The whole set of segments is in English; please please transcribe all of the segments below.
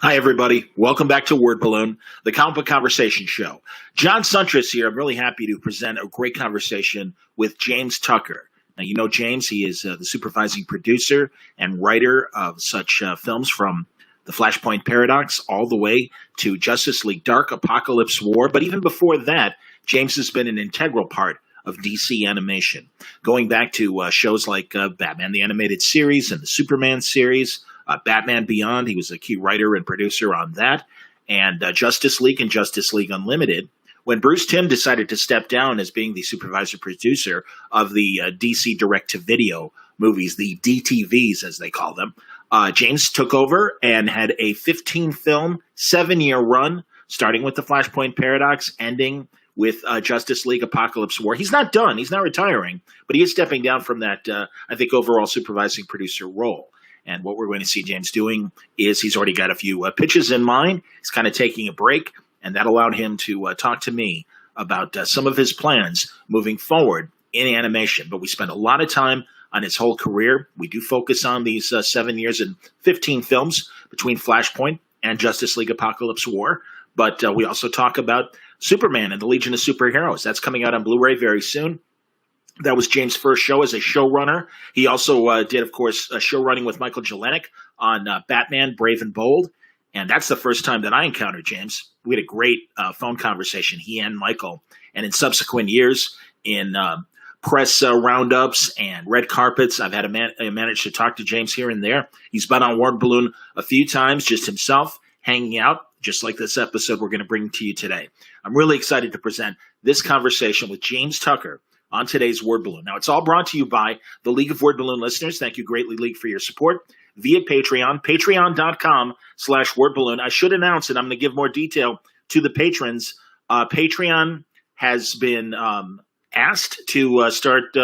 Hi, everybody. Welcome back to Word Balloon, the comic book conversation show. John Suntress here. I'm really happy to present a great conversation with James Tucker. Now, you know James. He is the supervising producer and writer of such films from The Flashpoint Paradox all the way to Justice League Dark, Apokolips War. But even before that, James has been an integral part of DC animation, going back to shows like Batman the Animated Series and the Superman series, Batman Beyond. He was a key writer and producer on that, and Justice League and Justice League Unlimited. When Bruce Timm decided to step down as being the supervisor producer of the DC direct-to-video movies, the DTVs as they call them, James took over and had a 15-film, 7-year run, starting with the Flashpoint Paradox, ending with Justice League Apokolips War. He's not done. He's not retiring, but he is stepping down from that, I think, overall supervising producer role. And what we're going to see James doing is he's already got a few pitches in mind. He's kind of taking a break, and that allowed him to talk to me about some of his plans moving forward in animation. But we spent a lot of time on his whole career. We do focus on these 7 years and 15 films between Flashpoint and Justice League Apokolips War. But we also talk about Superman and the Legion of Superheroes. That's coming out on Blu-ray very soon. That was James' first show as a showrunner. He also did, of course, showrunning with Michael Jelenic on Batman, Brave and Bold. And that's the first time that I encountered James. We had a great phone conversation, he and Michael. And in subsequent years, in press roundups and red carpets, I've had managed to talk to James here and there. He's been on Word Balloon a few times, just himself, hanging out, just like this episode we're going to bring to you today. I'm really excited to present this conversation with James Tucker on today's Word Balloon. Now, it's all brought to you by the League of Word Balloon listeners. Thank you greatly, League, for your support via Patreon, patreon.com/Word Balloon. I should announce, and I'm going to give more detail to the patrons. Patreon has been asked to start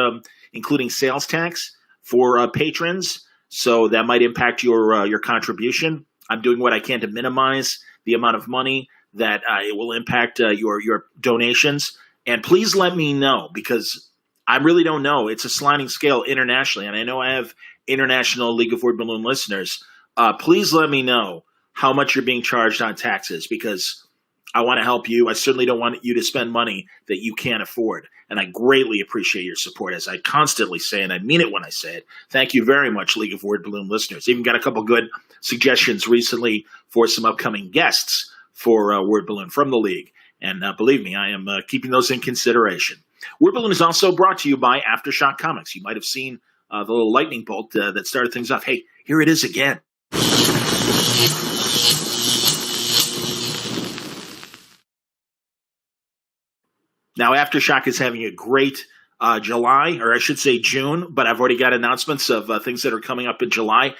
including sales tax for patrons, so that might impact your contribution. I'm doing what I can to minimize the amount of money that it will impact your donations. And please let me know, because I really don't know. It's a sliding scale internationally, and I know I have international League of Word Balloon listeners. Please let me know how much you're being charged on taxes, because I want to help you. I certainly don't want you to spend money that you can't afford, and I greatly appreciate your support, as I constantly say, and I mean it when I say it. Thank you very much, League of Word Balloon listeners. Even got a couple good suggestions recently for some upcoming guests for Word Balloon from the League. And believe me, I am keeping those in consideration. Word Balloon is also brought to you by Aftershock Comics. You might have seen the little lightning bolt that started things off. Hey, here it is again. Now, Aftershock is having a great July, or I should say June, but I've already got announcements of things that are coming up in July.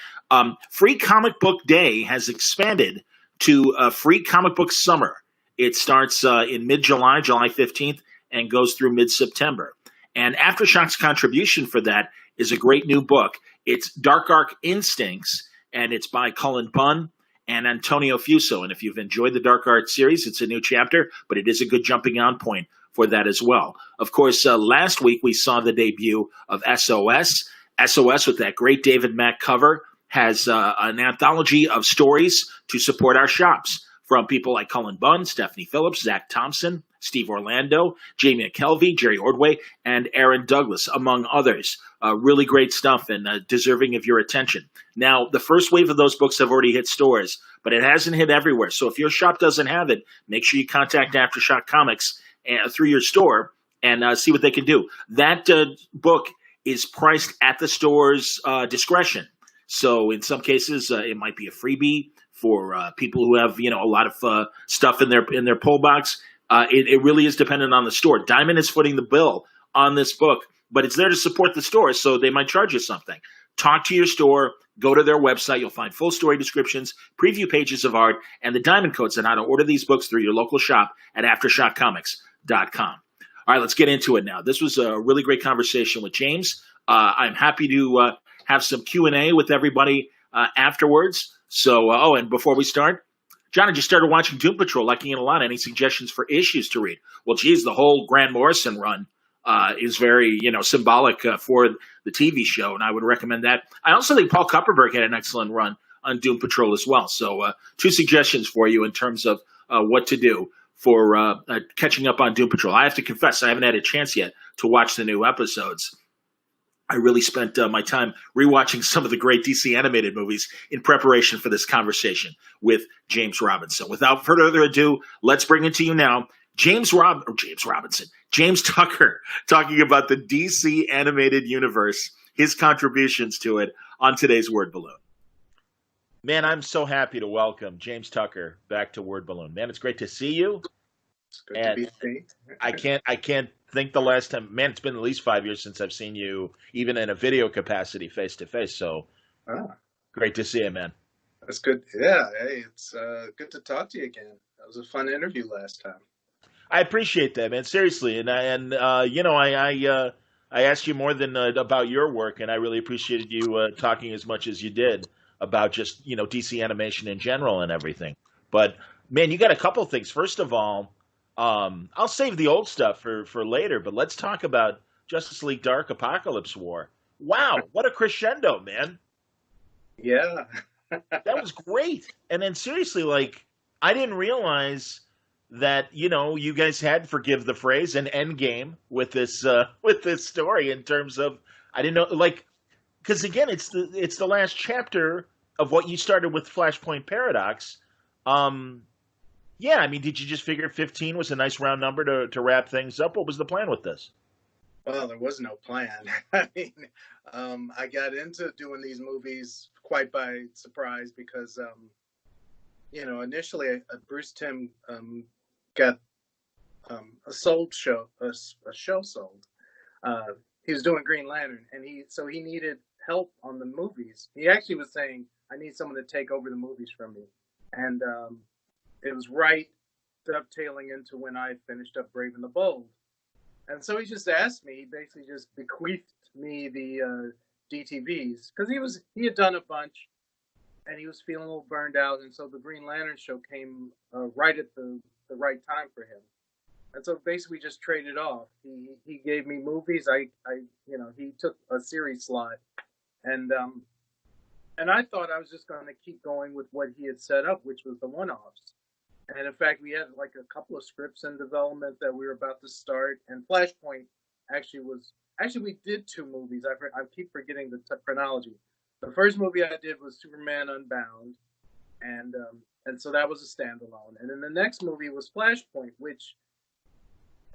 Free Comic Book Day has expanded to Free Comic Book Summer. It starts in mid-July, July 15th, and goes through mid-September. And Aftershock's contribution for that is a great new book. It's Dark Arc Instincts, and it's by Cullen Bunn and Antonio Fuso. And if you've enjoyed the Dark Arc series, it's a new chapter, but it is a good jumping on point for that as well. Of course, last week we saw the debut of SOS. SOS, with that great David Mack cover, has an anthology of stories to support our shops from people like Cullen Bunn, Stephanie Phillips, Zach Thompson, Steve Orlando, Jamie McKelvey, Jerry Ordway, and Aaron Douglas, among others. Really great stuff and deserving of your attention. Now, the first wave of those books have already hit stores, but it hasn't hit everywhere. So if your shop doesn't have it, make sure you contact Aftershock Comics through your store and see what they can do. That book is priced at the store's discretion. So in some cases, it might be a freebie for people who have, a lot of stuff in their pull box. It really is dependent on the store. Diamond is footing the bill on this book, but it's there to support the store, so they might charge you something. Talk to your store, go to their website. You'll find full story descriptions, preview pages of art, and the diamond codes on how to order these books through your local shop at AftershockComics.com. All right, let's get into it now. This was a really great conversation with James. I'm happy to have some Q&A with everybody afterwards. So, and before we start, John, I just started watching Doom Patrol, liking it a lot. Any suggestions for issues to read? Well, geez, the whole Grant Morrison run is very, symbolic for the TV show, and I would recommend that. I also think Paul Kupperberg had an excellent run on Doom Patrol as well. So, two suggestions for you in terms of what to do for catching up on Doom Patrol. I have to confess, I haven't had a chance yet to watch the new episodes. I really spent my time rewatching some of the great DC animated movies in preparation for this conversation with James Robinson. Without further ado, let's bring it to you now, James Tucker, talking about the DC animated universe, his contributions to it on today's Word Balloon. Man, I'm so happy to welcome James Tucker back to Word Balloon. Man, it's great to see you. It's good to be seen. I can't think the last time, man, it's been at least 5 years since I've seen you, even in a video capacity, face to face. So great to see you, man. That's good. Yeah. Hey, it's good to talk to you again. That was a fun interview last time. I appreciate that, man. Seriously. I asked you more than about your work, and I really appreciated you talking as much as you did about just, DC animation in general and everything. But man, you got a couple things. First of all, I'll save the old stuff for later, but let's talk about Justice League Dark Apokolips War. Wow, what a crescendo, man. Yeah. That was great. And then seriously, I didn't realize that, you guys had, forgive the phrase, an end game with this story in terms of, I didn't know, because again, it's the last chapter of what you started with Flashpoint Paradox. Yeah, I mean, did you just figure 15 was a nice round number to wrap things up? What was the plan with this? Well, there was no plan. I mean, I got into doing these movies quite by surprise because, initially Bruce Timm got a show sold. He was doing Green Lantern, and he needed help on the movies. He actually was saying, "I need someone to take over the movies from me," and it was right dovetailing into when I finished up Brave and the Bold. And so he just asked me, he basically just bequeathed me the DTVs, because he had done a bunch and he was feeling a little burned out. And so the Green Lantern show came right at the right time for him. And so basically just traded off. He gave me movies. He took a series slot, and I thought I was just going to keep going with what he had set up, which was the one-offs. And in fact, we had a couple of scripts in development that we were about to start. And Flashpoint actually we did two movies. I keep forgetting the chronology. The first movie I did was Superman Unbound, and so that was a standalone. And then the next movie was Flashpoint, which,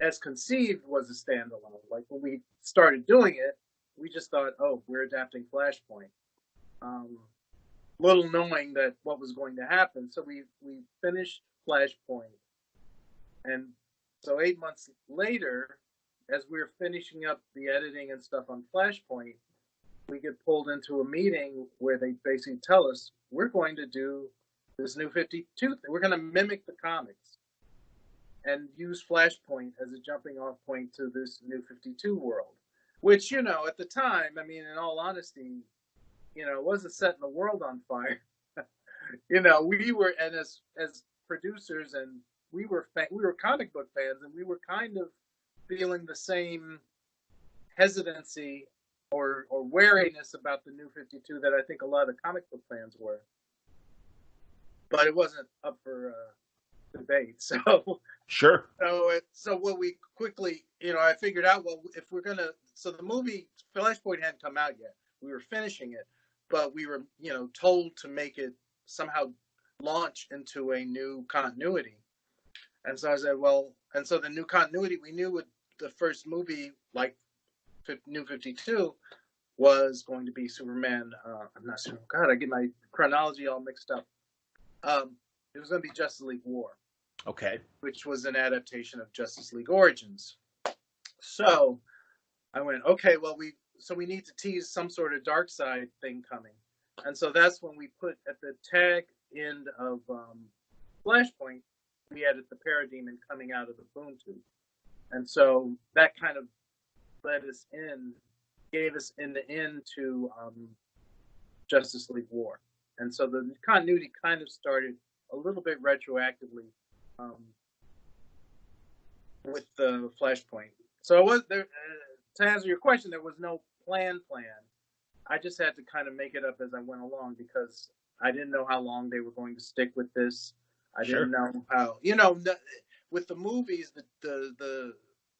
as conceived, was a standalone. When we started doing it, we just thought, oh, we're adapting Flashpoint. Little knowing that what was going to happen. So we finished Flashpoint. And so 8 months later, as we were finishing up the editing and stuff on Flashpoint, we get pulled into a meeting where they basically tell us, we're going to do this New 52. We're going to mimic the comics and use Flashpoint as a jumping off point to this New 52 world. Which, you know, at the time, I mean, in all honesty, you know, it wasn't setting the world on fire. You know, we were, and as producers, and we were comic book fans, and we were kind of feeling the same hesitancy or wariness about the New 52 that I think a lot of comic book fans were. But it wasn't up for debate. So Sure. So what we quickly, you know, I figured out, well, if we're gonna, so the movie Flashpoint hadn't come out yet. We were finishing it, but we were, you know, told to make it somehow launch into a new continuity. And so I said, well, and so the new continuity, we knew with the first movie, like New 52, was going to be Superman. I'm not sure. God, I get my chronology all mixed up. It was going to be Justice League War. Okay. Which was an adaptation of Justice League Origins. So I went, okay, well, we need to tease some sort of dark side thing coming. And so that's when we put at the tag end of Flashpoint, we added the Parademon coming out of the boom tube. And so that kind of gave us in the end to Justice League War. And so the continuity kind of started a little bit retroactively with the Flashpoint. So it was there. To answer your question, there was no plan. I just had to kind of make it up as I went along because I didn't know how long they were going to stick with this. I didn't know how. You know, with the movies, the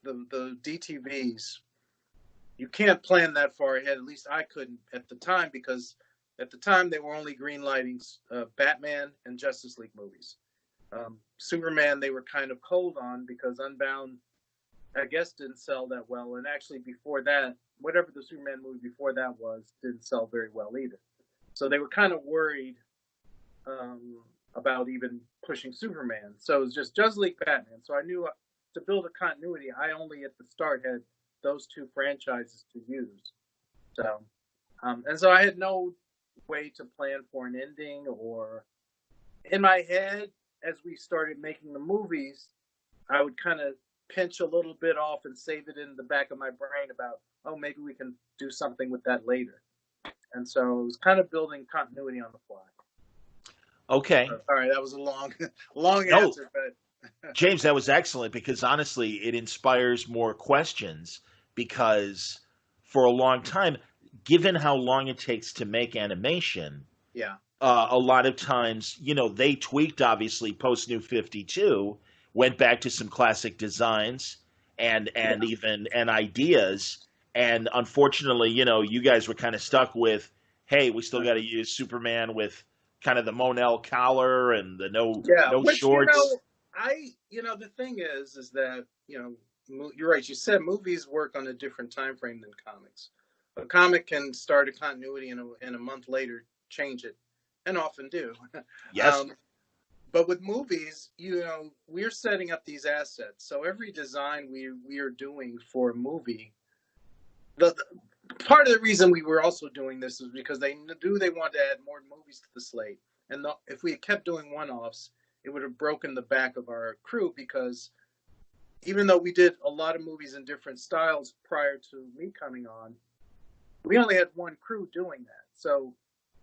DTVs, you can't plan that far ahead. At least I couldn't at the time because at the time they were only greenlighting Batman and Justice League movies. Superman, they were kind of cold on because Unbound, I guess, didn't sell that well. And actually before that, whatever the Superman movie before that was, didn't sell very well either. So they were kind of worried about even pushing Superman. So it was just Justice League Batman. So I knew to build a continuity, I only at the start had those two franchises to use. So, and so I had no way to plan for an ending or in my head, as we started making the movies, I would kind of pinch a little bit off and save it in the back of my brain about, oh, maybe we can do something with that later. And so it was kind of building continuity on the fly. Okay. All right, that was a long answer, but James, that was excellent because honestly, it inspires more questions because for a long time, given how long it takes to make animation, yeah. A lot of times, you know, they tweaked obviously post New 52, went back to some classic designs and even ideas, and unfortunately, you know, you guys were kind of stuck with, hey, we still got to use Superman with kind of the Monel collar and the no shorts. You know, the thing is that, you know, you're right. You said movies work on a different time frame than comics. A comic can start a continuity and a month later change it. And often do. Yes. But with movies, you know, we're setting up these assets. So every design we are doing for a movie, the part of the reason we were also doing this is because they want to add more movies to the slate. And if we had kept doing one-offs, it would have broken the back of our crew because even though we did a lot of movies in different styles prior to me coming on, we only had one crew doing that. So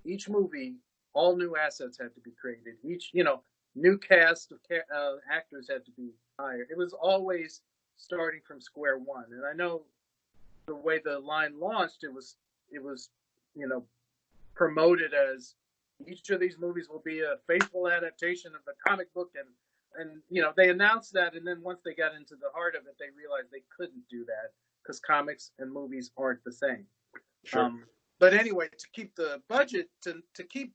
each movie, all new assets had to be created. Each, you know, new cast of actors had to be hired. It was always starting from square one. And I know the way the line launched, it was, you know, promoted as each of these movies will be a faithful adaptation of the comic book. And you know, they announced that. And then once they got into the heart of it, they realized they couldn't do that because comics and movies aren't the same. Sure. But anyway, to keep the budget, to keep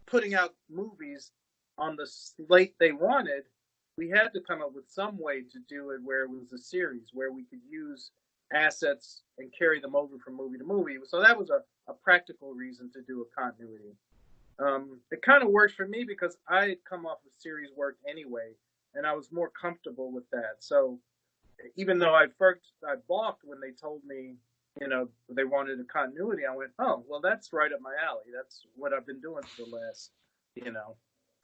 putting out movies on the slate they wanted, we had to come up with some way to do it where it was a series, where we could use assets and carry them over from movie to movie. So that was a practical reason to do a continuity. It kind of worked for me because I had come off of series work anyway, and I was more comfortable with that. So even though I balked when they told me, you know, they wanted a continuity, I went, oh, well, that's right up my alley. That's what I've been doing for the last, you know,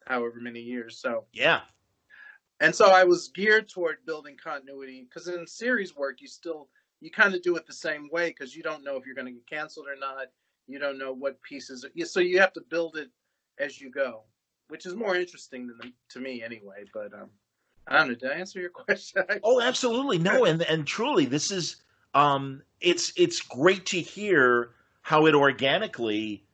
however many years. So Yeah. and so I was geared toward building continuity because in series work, you kind of do it the same way because you don't know if you're going to get canceled or not. You don't know what pieces. So you have to build it as you go, which is more interesting to me anyway. But I don't know. Did I answer your question? Oh, absolutely. No, and truly, this is it's great to hear how it organically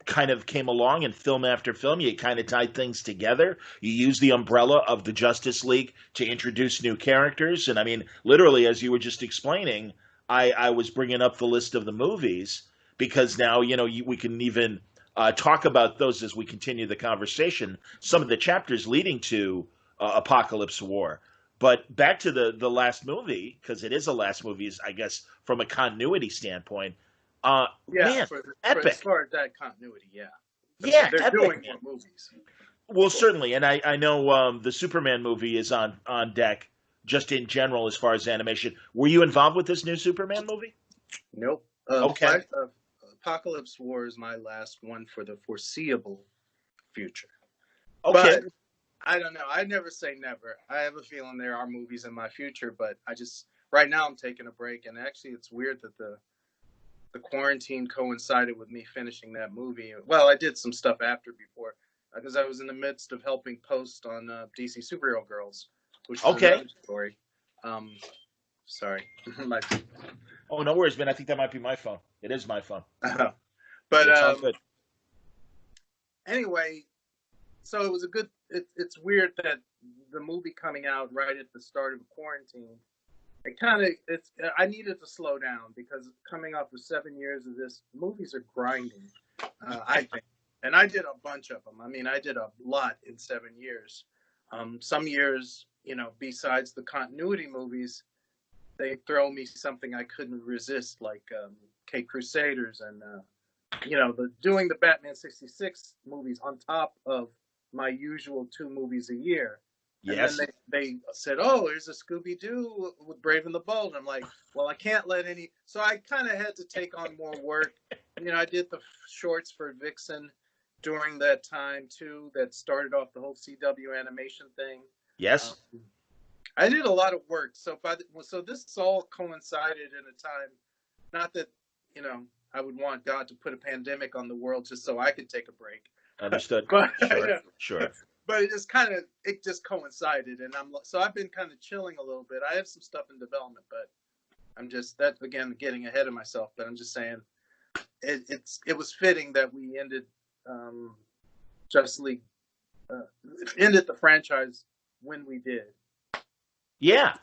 kind of came along, and film after film, you kind of tied things together. You use the umbrella of the Justice League to introduce new characters. And I mean, literally, as you were just explaining, I was bringing up the list of the movies because now, we can even talk about those as we continue the conversation. Some of the chapters leading to Apokolips War. But back to the last movie, because it is a last movie, I guess, from a continuity standpoint. Yeah, Man, for epic. as far as that continuity, yeah. Yeah, They're epic, doing man. more movies. Well, certainly, and I know the Superman movie is on deck. Just in general, as far as animation, were you involved with this new Superman movie? Nope. Okay. Apokolips War is my last one for the foreseeable future. Okay. But I don't know. I never say never. I have a feeling there are movies in my future, but right now I'm taking a break. And actually, it's weird that the quarantine coincided with me finishing that movie. Well, I did some stuff before, because I was in the midst of helping post on DC Superhero Girls, which is another story. Sorry. Oh, no worries, man. I think that might be my phone. It is my phone. But it's all good. Anyway, so it was it's weird that the movie coming out right at the start of quarantine, I needed to slow down because coming off of 7 years of this, movies are grinding, I think. And I did a bunch of them. I mean, I did a lot in 7 years. Some years, besides the continuity movies, they throw me something I couldn't resist, like Cape Crusaders and, doing the Batman 66 movies on top of my usual 2 movies a year. Yes. And then they said, "Oh, here's a Scooby-Doo with Brave and the Bold." I'm like, well, I can't let any. So I kind of had to take on more work. I did the shorts for Vixen during that time too. That started off the whole CW animation thing. Yes. I did a lot of work. So this all coincided in a time. Not that I would want God to put a pandemic on the world just so I could take a break. Understood. But, Sure. But it just coincided, and I've been kind of chilling a little bit. I have some stuff in development, but I'm just getting ahead of myself. But I'm just saying, it was fitting that we ended Justice League, ended the franchise when we did. Yeah.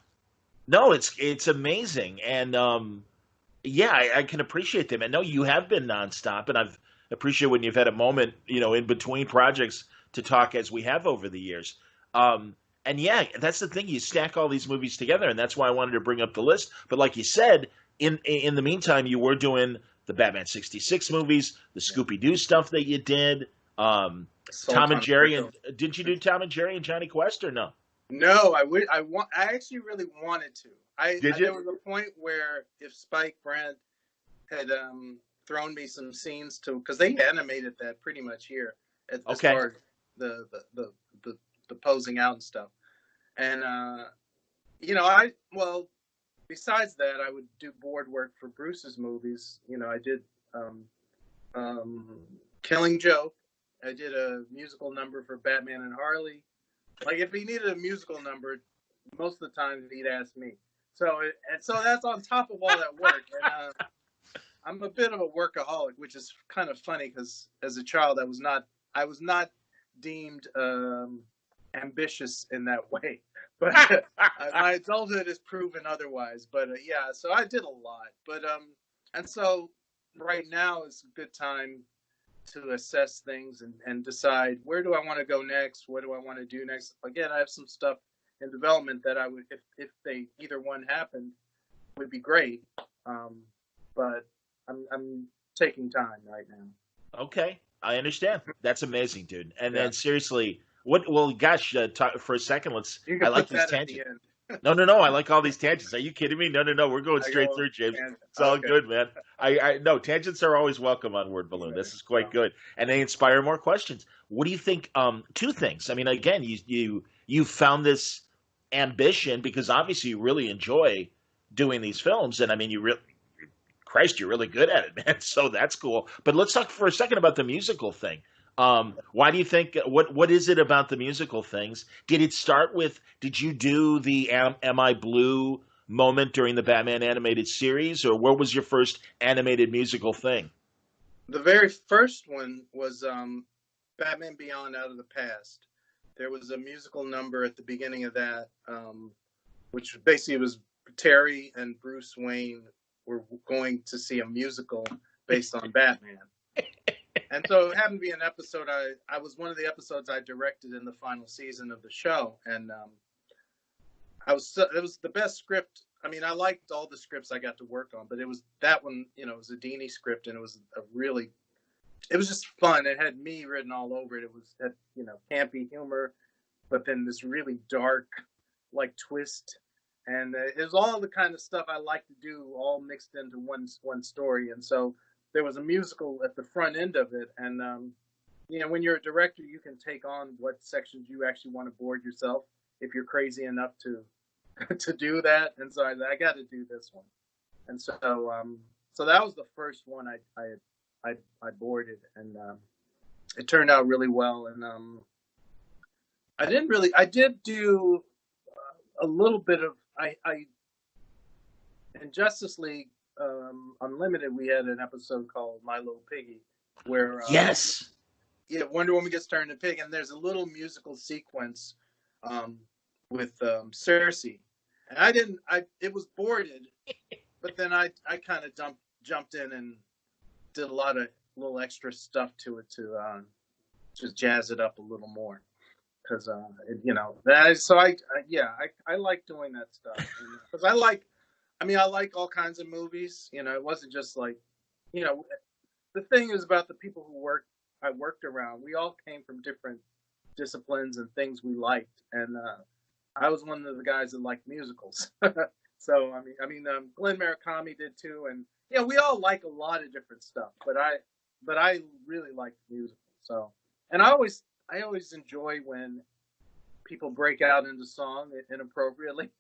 No, it's amazing, and I can appreciate them. And no, you have been nonstop, and I've appreciated when you've had a moment, in between projects to talk as we have over the years. And yeah, that's the thing. You stack all these movies together, and that's why I wanted to bring up the list. But like you said, in the meantime, you were doing the Batman 66 movies, the Scooby-Doo stuff that you did, Tom and Jerry. And didn't you do Tom and Jerry and Johnny Quest or no? No, I actually really wanted to. Did you? There was a point where if Spike Brandt had thrown me some scenes because they animated that pretty much here as far as the posing out and stuff. And besides that, I would do board work for Bruce's movies. I did Killing Joke. I did a musical number for Batman and Harley. Like if he needed a musical number, most of the time he'd ask me. So that's on top of all that work. And I'm a bit of a workaholic, which is kind of funny because as a child I was not deemed ambitious in that way, but my adulthood has proven otherwise. But so I did a lot. But and so right now is a good time to assess things and decide where do I want to go next? What do I want to do next? Again, I have some stuff in development that I would, if they either one happened, would be great. But I'm taking time right now. Okay, I understand. That's amazing, dude. And then seriously, for a second, I like this tangent. No. I like all these tangents. Are you kidding me? No. We're going I straight go, through, James. and It's all okay, good, man. I no tangents are always welcome on Word Balloon. This is quite so good, and they inspire more questions. What do you think? Two things. I mean, again, you found this ambition because obviously you really enjoy doing these films, and I mean, Christ, you're really good at it, man. So that's cool. But let's talk for a second about the musical thing. Why do you think? What is it about the musical things? Did it start with? Did you do the Am I Blue moment during the Batman animated series, or what was your first animated musical thing? the very first one was Batman Beyond Out of the Past. There was a musical number at the beginning of that, which basically was Terry and Bruce Wayne were going to see a musical based on Batman. And so it happened to be an episode. I was one of the episodes I directed in the final season of the show, and it was the best script. I mean, I liked all the scripts I got to work on, but it was that one. It was a Dini script, and it was it was just fun. It had me written all over it. It was had campy humor, but then this really dark, like twist, and it was all the kind of stuff I like to do, all mixed into one story. And so there was a musical at the front end of it, and when you're a director, you can take on what sections you actually want to board yourself if you're crazy enough to to do that. And so I got to do this one, and so that was the first one I boarded, and it turned out really well. And I did do a little bit of I in Justice League Unlimited. We had an episode called My Little Piggy, where Yes. Wonder Woman gets turned into pig, and there's a little musical sequence with Cersei, and it was boarded, but then I kind of jumped in and did a lot of little extra stuff to it to just jazz it up a little more, because I like doing that stuff, because I like all kinds of movies. It wasn't just like, the thing is about the people I worked around. We all came from different disciplines and things we liked, and I was one of the guys that liked musicals. So Glenn Murakami did too, and we all like a lot of different stuff. But I really like music. So, and I always enjoy when people break out into song inappropriately.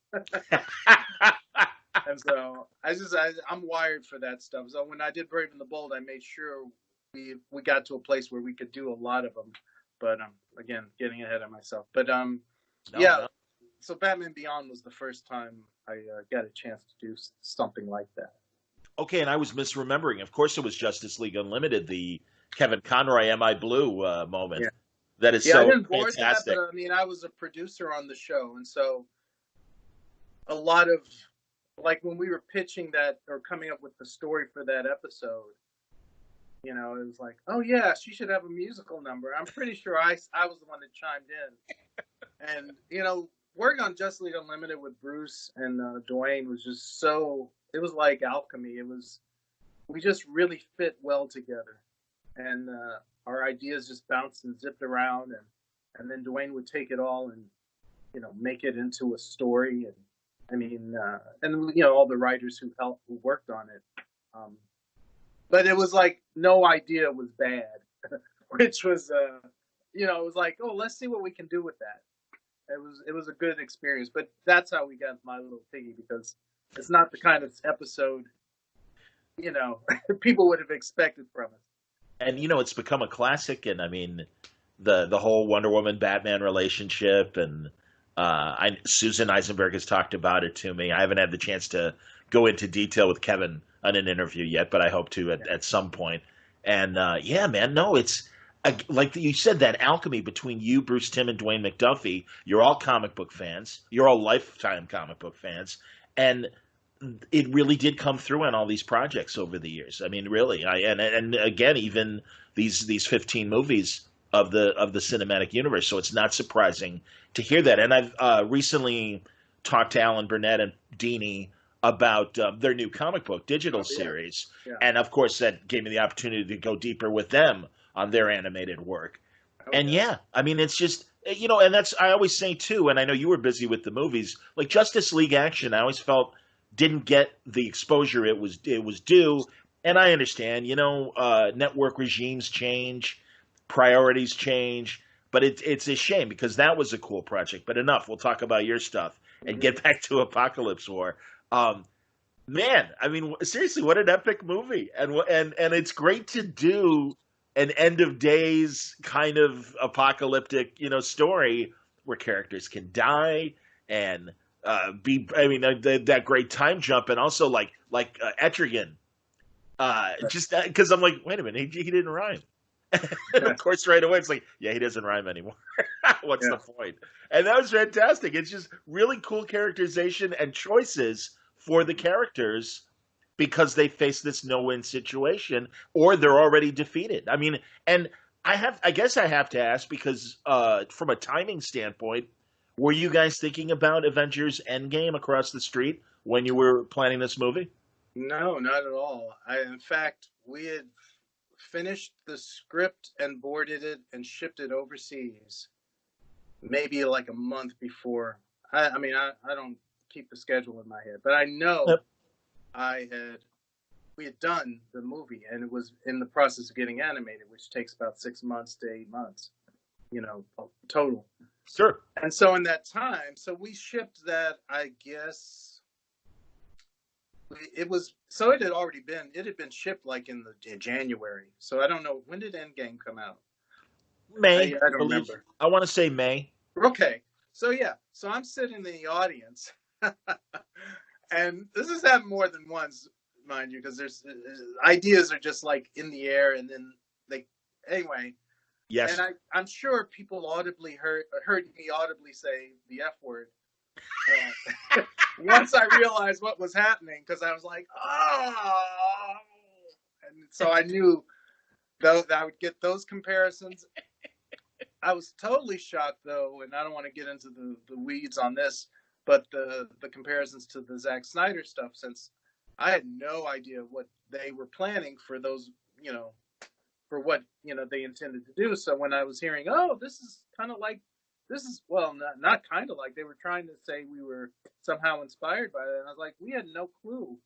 And so I'm wired for that stuff. So when I did Brave and the Bold, I made sure we got to a place where we could do a lot of them. But again, getting ahead of myself. But No, yeah. no. So Batman Beyond was the first time I got a chance to do something like that. Okay, and I was misremembering. Of course, it was Justice League Unlimited, the Kevin Conroy "Am I Blue" moment. Yeah. That is Yeah, I so didn't board that, fantastic. but I was a producer on the show, and so a lot of, like, when we were pitching that or coming up with the story for that episode, it was like, oh yeah, she should have a musical number. I'm pretty sure I was the one that chimed in, and working on Justice League Unlimited with Bruce and Dwayne was just it was like alchemy. We just really fit well together, and our ideas just bounced and zipped around, and then Dwayne would take it all and make it into a story. And all the writers who worked on it. But it was like no idea was bad, which was it was like, oh, let's see what we can do with that. It was a good experience. But that's how we got My Little Piggy, because it's not the kind of episode people would have expected from us. And it's become a classic. And I mean, the whole Wonder Woman Batman relationship, and Susan Eisenberg has talked about it to me. I haven't had the chance to go into detail with Kevin on an interview yet, but I hope to at some point. And yeah, man, no, it's like you said, that alchemy between you, Bruce Timm, and Dwayne McDuffie. You're all comic book fans. You're all lifetime comic book fans, and it really did come through on all these projects over the years. I mean, really, and again, even these 15 movies of the cinematic universe. So it's not surprising to hear that. And I've recently talked to Alan Burnett and Dini about their new comic book digital series, and of course that gave me the opportunity to go deeper with them on their animated work. And yeah, I mean, it's just And that's I always say too, and I know you were busy with the movies, like Justice League Action. I always felt didn't get the exposure it was due, and I understand. Network regimes change, priorities change, but it's a shame because that was a cool project. But enough. We'll talk about your stuff and Mhm. get back to Apokolips War. Um, Man, I mean, seriously, what an epic movie, and it's great to do an end of days kind of apocalyptic, story where characters can die and be. I mean, that great time jump, and also like Etrigan, just because I'm like, wait a minute, he didn't rhyme. And of course, right away, it's like, yeah, he doesn't rhyme anymore. What's Yeah. the point? And that was fantastic. It's just really cool characterization and choices for the characters because they face this no-win situation or they're already defeated. I mean, and I guess I have to ask because from a timing standpoint, were you guys thinking about Avengers Endgame across the street when you were planning this movie? No, not at all. In fact, we had finished the script and boarded it and shipped it overseas maybe like a month before. I mean, I don't keep the schedule in my head, but I know Yep. I had we had done the movie and it was in the process of getting animated, which takes about 6 months to 8 months, total. Sure. And so in that time, so we shipped that, I guess it had been shipped like in January. So I don't know, when did Endgame come out? May, I I don't believe. remember. I want to say May. Okay. So yeah, so I'm sitting in the audience, and this has happened more than once, mind you, because there's ideas are just like in the air, and then they anyway. And Yes. I'm sure people audibly heard me audibly say the F word once I realized what was happening, because I was like, oh, and so I knew though that I would get those comparisons. I was totally shocked though, and I don't want to get into the weeds on this, but the comparisons to the Zack Snyder stuff, since I had no idea what they were planning for those, for what they intended to do. So when I was hearing, oh, this is kind of like, this is well, not kind of like, they were trying to say we were somehow inspired by it, and I was like, we had no clue.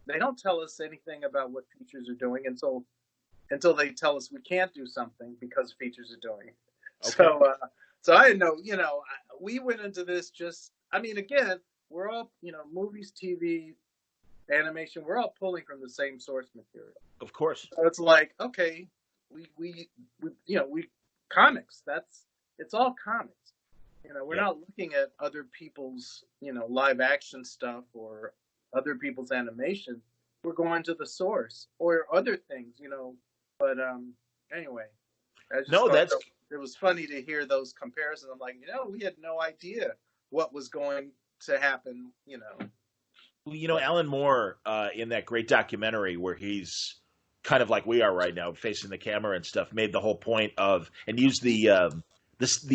They don't tell us anything about what features are doing until they tell us we can't do something because features are doing it. Okay. So, so I didn't know. We went into this just. I mean, again, we're all movies, TV, animation. We're all pulling from the same source material. Of course. So it's like, okay, we comics. It's all comics. We're Yep. not looking at other people's live action stuff or other people's animation. We're going to the source or other things. But anyway, I just No, thought that's that it was funny to hear those comparisons. I'm like, we had no idea what was going to happen. But Alan Moore in that great documentary where he's kind of like we are right now, facing the camera and stuff, made the whole point of and used the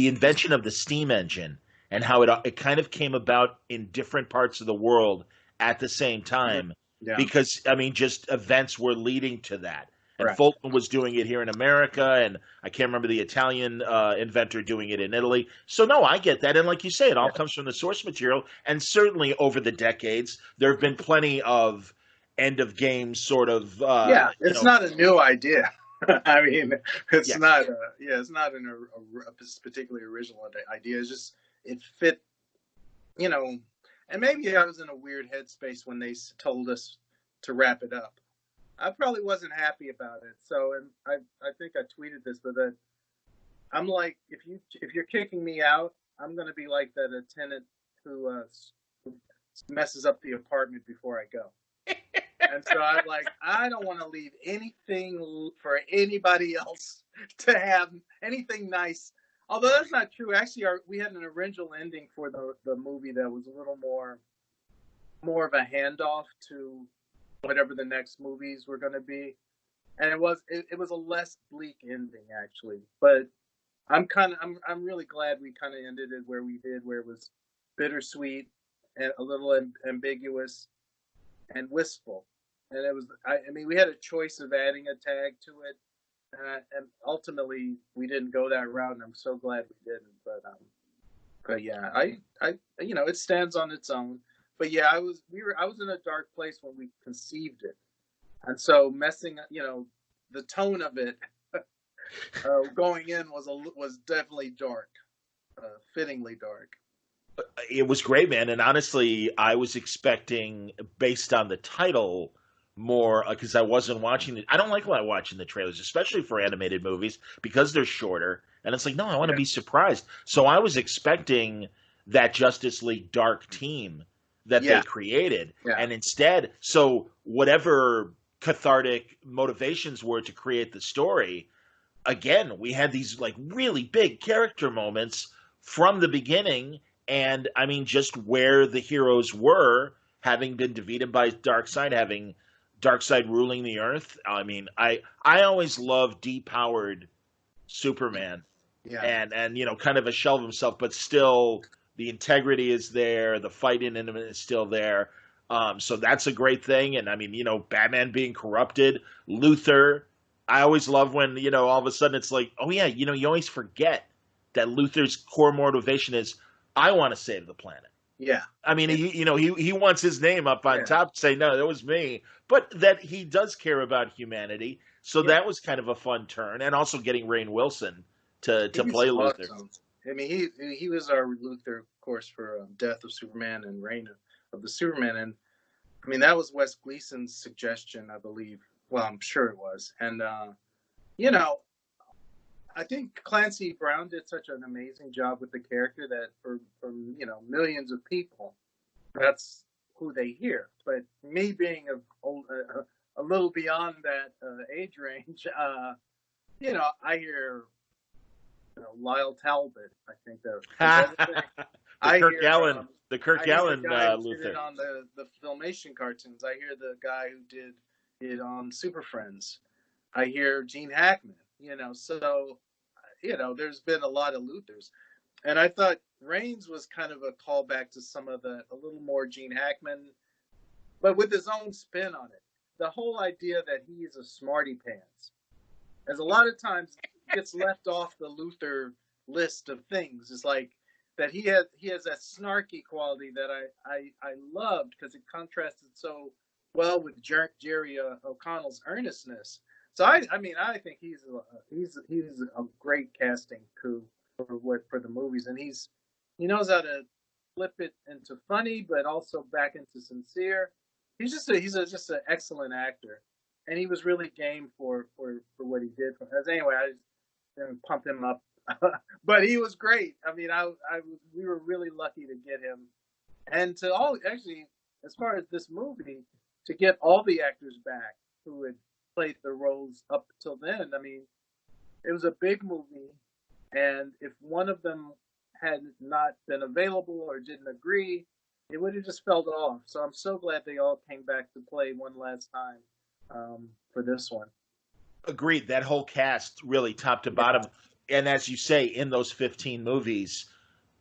invention of the steam engine and how it kind of came about in different parts of the world at the same time yeah, because I mean just events were leading to that. And right. Fulton was doing it here in America, and I can't remember the Italian inventor doing it in Italy. So no, I get that, and like you say, it all Yeah, comes from the source material. And certainly over the decades, there have been plenty of end of game sort of, yeah. It's not a new idea. I mean, it's yes, not. It's not a particularly original idea. It's just it fit. You know, and maybe I was in a weird headspace when they told us to wrap it up. I probably wasn't happy about it. So, and I think I tweeted this, but I'm like, if you're kicking me out, I'm gonna be like that tenant who messes up the apartment before I go. And so I'm like, I don't want to leave anything for anybody else to have anything nice. Although that's not true. Actually, we had an original ending for the movie that was a little more of a handoff to whatever the next movies were going to be, and it was a less bleak ending actually. But I'm really glad we kind of ended it where we did, where it was bittersweet and a little ambiguous and wistful. And it was, I mean, we had a choice of adding a tag to it, and ultimately we didn't go that route, and I'm so glad we didn't. But yeah, I it stands on its own. But yeah, I was in a dark place when we conceived it, and so messing, the tone of it going in was definitely dark, fittingly dark. It was great, man. And honestly, I was expecting, based on the title, more because I wasn't watching it. I don't like watching the trailers, especially for animated movies, because they're shorter. And it's like, no, I want to Yeah, be surprised. So I was expecting that Justice League Dark team that they yeah, created. yeah, And instead, so whatever cathartic motivations were to create the story, again, we had these like really big character moments from the beginning. And I mean, just where the heroes were, having been defeated by Darkseid, having Darkseid ruling the earth. I mean, I always loved depowered Superman, yeah. and kind of a shell of himself, but still the integrity is there, the fight in him is still there. So that's a great thing. And I mean, Batman being corrupted, Luthor. I always love when all of a sudden it's like, oh yeah, you always forget that Luthor's core motivation is, I want to save the planet. Yeah, I mean, yeah, he wants his name up on yeah. top to say, no, that was me, but that he does care about humanity. So Yeah. that was kind of a fun turn, and also getting Rainn Wilson to He's play Luther. awesome. I mean, he was our Luthor, of course, for Death of Superman and Reign of the Superman, and I mean that was Wes Gleason's suggestion, I believe. Well, I'm sure it was, and you know, I think Clancy Brown did such an amazing job with the character that for millions of people, that's who they hear. But me being a little beyond that age range, I hear Lyle Talbot. I think that because everything the I Kirk hear, Allen, the Kirk I hear the Allen guy who did Luther. it on the Filmation cartoons. I hear the guy who did it on Super Friends. I hear Gene Hackman. So there's been a lot of Luthers, and I thought Reigns was kind of a callback to some of a little more Gene Hackman, but with his own spin on it. The whole idea that he's a smarty pants, as a lot of times gets left off the Luther list of things. It's like that he has that snarky quality that I loved because it contrasted so well with Jerry O'Connell's earnestness. So I think he's a great casting coup for the movies, and he knows how to flip it into funny, but also back into sincere. Just an excellent actor, and he was really game for what he did. Anyway, I just didn't pump him up, but he was great. I mean, we were really lucky to get him, and to all actually, as far as this movie, to get all the actors back who had played the roles up till then. I mean, it was a big movie, and if one of them had not been available or didn't agree, it would have just fell off. So I'm so glad they all came back to play one last time for this one. Agreed. That whole cast, really top to Yeah. bottom, and as you say, in those 15 movies,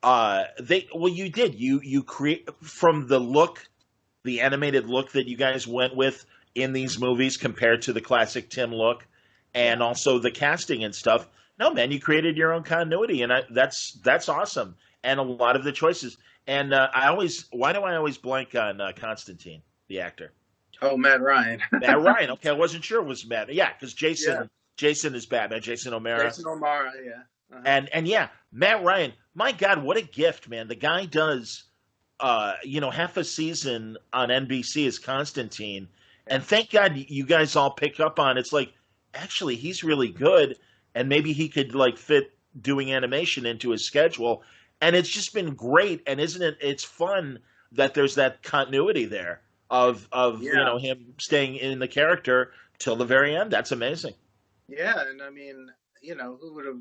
you create from the look, the animated look that you guys went with in these movies compared to the classic Tim look, and Yeah. also the casting and stuff. No, man, you created your own continuity, and that's awesome. And a lot of the choices. And why do I always blank on Constantine, the actor? Oh, Matt Ryan. Matt Ryan. Okay, I wasn't sure it was Matt. Yeah, because Yeah. Jason is Batman. Jason O'Mara. Jason O'Mara. Yeah. Uh-huh. And yeah, Matt Ryan. My God, what a gift, man! The guy does half a season on NBC as Constantine, and thank God you guys all pick up on. It's like, actually, he's really good, and maybe he could like fit doing animation into his schedule, and it's just been great. And isn't it? It's fun that there's that continuity there of Yeah. him staying in the character till the very end. That's amazing. Yeah, and I mean, who would have,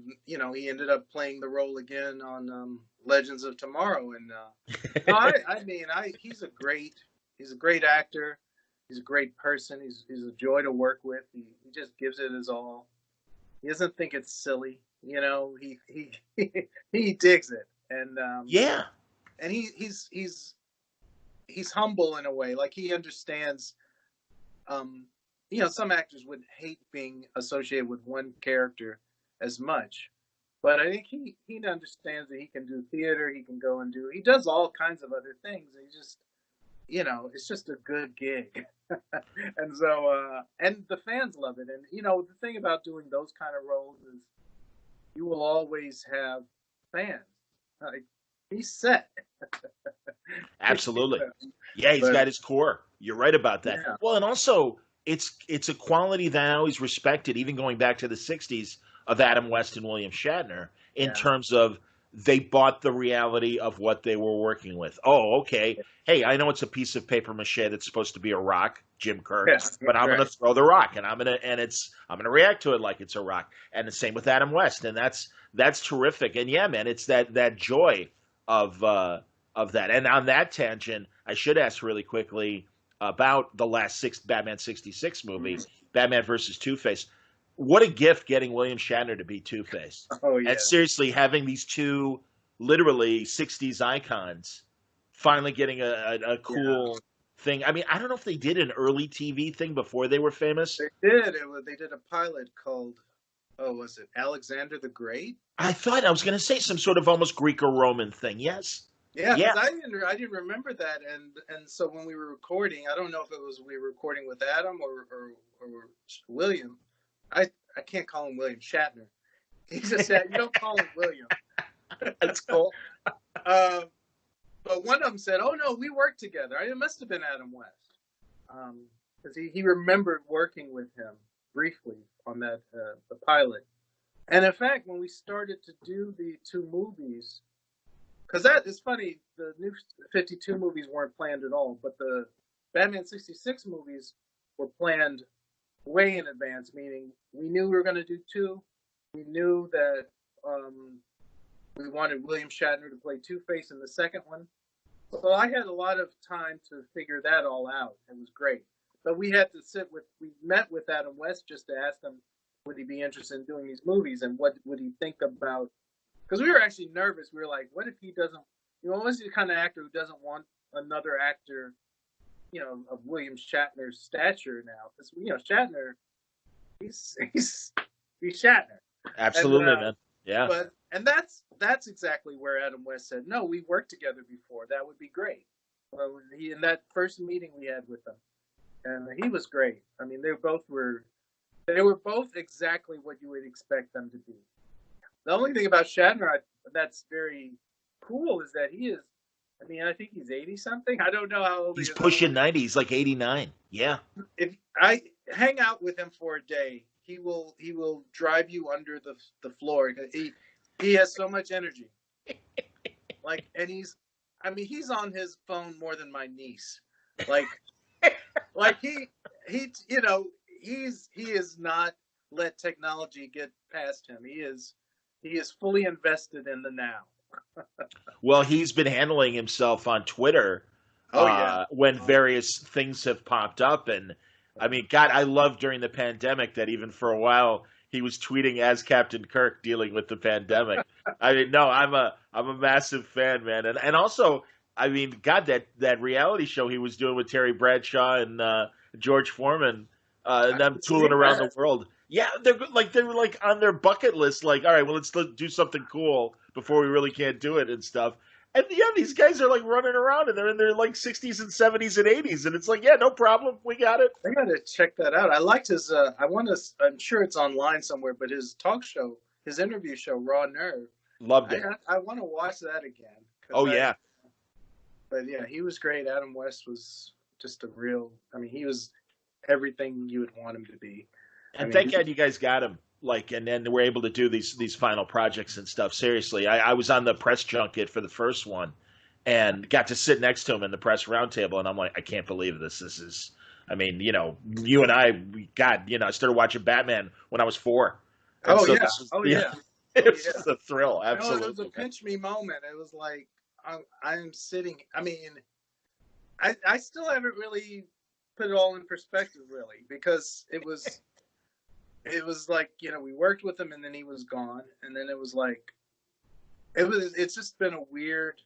he ended up playing the role again on Legends of Tomorrow, and no, I mean, he's a great actor. He's a great person. He's a joy to work with. He just gives it his all. He doesn't think it's silly. He digs it, Yeah. and he's humble in a way. Like he understands. some actors would hate being associated with one character as much. But I think he understands that he can do theater, he does all kinds of other things. He just, it's just a good gig. And so, and the fans love it. And, the thing about doing those kind of roles is you will always have fans. Like, he's set. Absolutely. Yeah, he's But, got his core. You're right about that. yeah, Well, and also it's a quality that I always respected, even going back to the '60s of Adam West and William Shatner, in yeah, terms of they bought the reality of what they were working with. Oh, okay. Hey, I know it's a piece of paper mache that's supposed to be a rock, Jim Kirk, yeah, but I'm right. gonna throw the rock and I'm gonna react to it like it's a rock. And the same with Adam West, and that's terrific. And yeah, man, it's that joy of that. And on that tangent, I should ask really quickly about the last Batman '66 movie, Mm. Batman versus Two Face. What a gift getting William Shatner to be Two Face, Oh, and yeah. seriously having these two literally '60s icons finally getting a Yeah. cool thing. I mean, I don't know if they did an early TV thing before they were famous. They did a pilot called, oh, was it Alexander the Great? I was going to say some sort of almost Greek or Roman thing. Yes, Yeah, yeah, because I didn't remember that, and so when we were recording, I don't know if it was we were recording with Adam or William. I can't call him William Shatner. He just said you don't call him William. that's cool. Uh, but one of them said, "Oh no, we worked together." It must have been Adam West, because he remembered working with him briefly on that the pilot. And in fact, when we started to do the two movies, because that is funny, the new 52 movies weren't planned at all, but the Batman 66 movies were planned way in advance, meaning we knew we were going to do two. We knew that we wanted William Shatner to play Two Face in the second one. So I had a lot of time to figure that all out. It was great. But we met with Adam West just to ask him, would he be interested in doing these movies and what would he think about, because we were actually nervous. We were like, what if he doesn't, what's the kind of actor who doesn't want another actor, of William Shatner's stature now? Because, Shatner, he's Shatner. And, Absolutely, man. Yeah. and that's exactly where Adam West said, no, we worked together before. That would be great. Well, in that first meeting we had with him, and he was great. I mean, they were both exactly what you would expect them to be. The only thing about Shatner that's very cool is that he is. I mean, I think he's 80 something. I don't know how old he He's is. pushing 90. He's like 89. Yeah. If I hang out with him for a day, he will drive you under the floor. He has so much energy. Like, and he's on his phone more than my niece. Like, he he is not let technology get past him. He is fully invested in the now. Well, he's been handling himself on Twitter Oh yeah. when various things have popped up. And I mean, God, I loved during the pandemic that even for a while he was tweeting as Captain Kirk dealing with the pandemic. I mean, no, I'm a massive fan, man. And also, I mean, God, that reality show he was doing with Terry Bradshaw and George Foreman and I them can see tooling around the that. world. Yeah, they were like on their bucket list, like, all right, well, let's do something cool before we really can't do it and stuff. And yeah, these guys are like running around and they're in their like 60s and 70s and 80s, and it's like, yeah, no problem, we got it. I gotta check that out. I liked his. I want to. I'm sure it's online somewhere, but his talk show, his interview show, Raw Nerve. Loved I it. I want to watch that again because Oh I. yeah, But yeah, he was great. Adam West was just a real. I mean, he was everything you would want him to be. I and mean, thank God you guys got him. Like, and then we're able to do these final projects and stuff. Seriously, I was on the press junket for the first one, and got to sit next to him in the press roundtable, and I'm like, I can't believe this. This is, I mean, you and I, God, I started watching Batman when I was 4, and oh so yeah, this was, oh yeah, yeah, it oh was yeah. just a thrill. No, it was a Absolutely, man. pinch me moment. It was like I'm sitting. I mean, I still haven't really put it all in perspective, really, because it was like we worked with him and then he was gone, and then it was like it's just been a weird.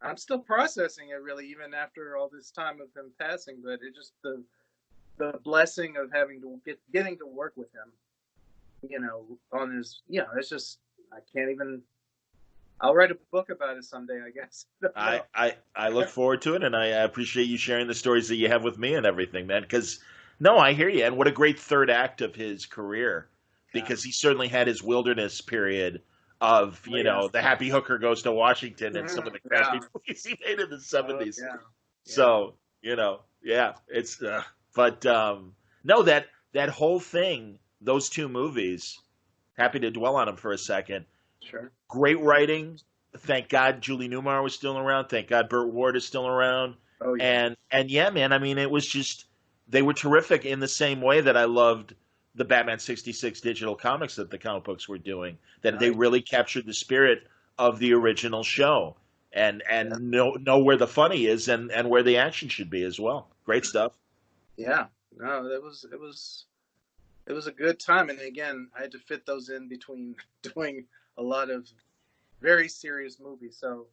I'm still processing it, really, even after all this time of him passing. But it just the blessing of getting to work with him, on his, it's just, I can't even. I'll write a book about it someday, I guess. I look forward to it, and I appreciate you sharing the stories that you have with me and everything, man. Because no, I hear you, and what a great third act of his career, Yeah. because he certainly had his wilderness period of the Happy Hooker Goes to Washington and some of the crappy movies he made in the '70s. Yeah. So yeah, it's but no, that whole thing, those two movies. Happy to dwell on them for a second. Sure. Great writing. Thank God Julie Newmar was still around. Thank God Burt Ward is still around. Oh yeah. And yeah, man. I mean, it was just they were terrific in the same way that I loved the Batman '66 digital comics that the comic books were doing. That they really captured the spirit of the original show and know where the funny is and where the action should be as well. Great stuff. Yeah. No, it was a good time, and again, I had to fit those in between doing a lot of very serious movies. So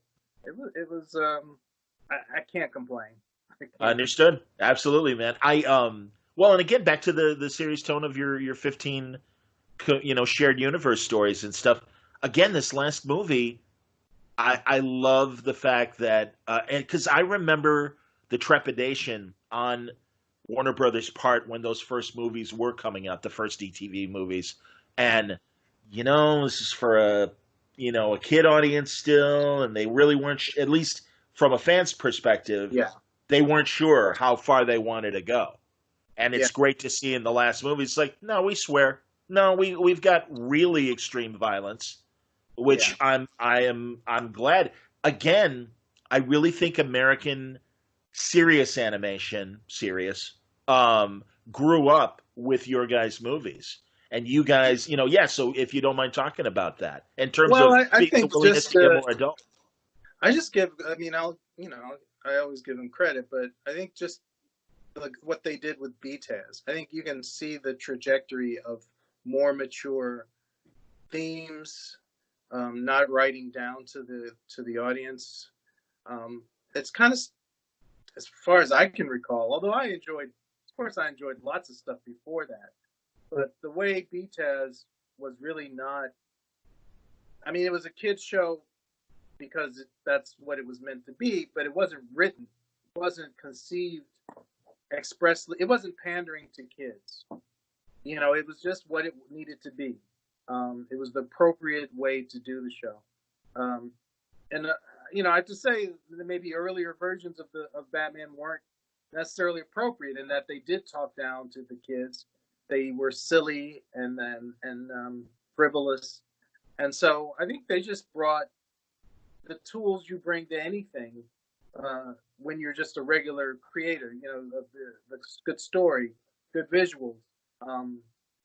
it was I can't complain. Understood. Absolutely, man. Well, and again, back to the serious tone of your 15 shared universe stories and stuff. Again, this last movie, I love the fact that because I remember the trepidation on Warner Brothers' part when those first movies were coming out, the first DTV movies, and this is for a kid audience still, and they really weren't at least from a fan's perspective, they weren't sure how far they wanted to go. And it's great to see in the last movie. It's like, no, we swear, no, we've got really extreme violence, which I'm glad. Again, I really think American serious animation, grew up with your guys' movies. And you guys, so if you don't mind talking about that in terms of I think the willingness to get more adult. I always give them credit, but I think just like what they did with BTAS, I think you can see the trajectory of more mature themes, not writing down to the audience. It's kind of, as far as I can recall, although I enjoyed lots of stuff before that. But the way BTAS was really not, it was a kid's show because that's what it was meant to be, but it wasn't written. It wasn't conceived expressly. It wasn't pandering to kids. It was just what it needed to be. It was the appropriate way to do the show. I have to say that maybe earlier versions of Batman weren't necessarily appropriate in that they did talk down to the kids. They were silly and frivolous, and so I think they just brought the tools you bring to anything when you're just a regular creator. The good story, good visuals,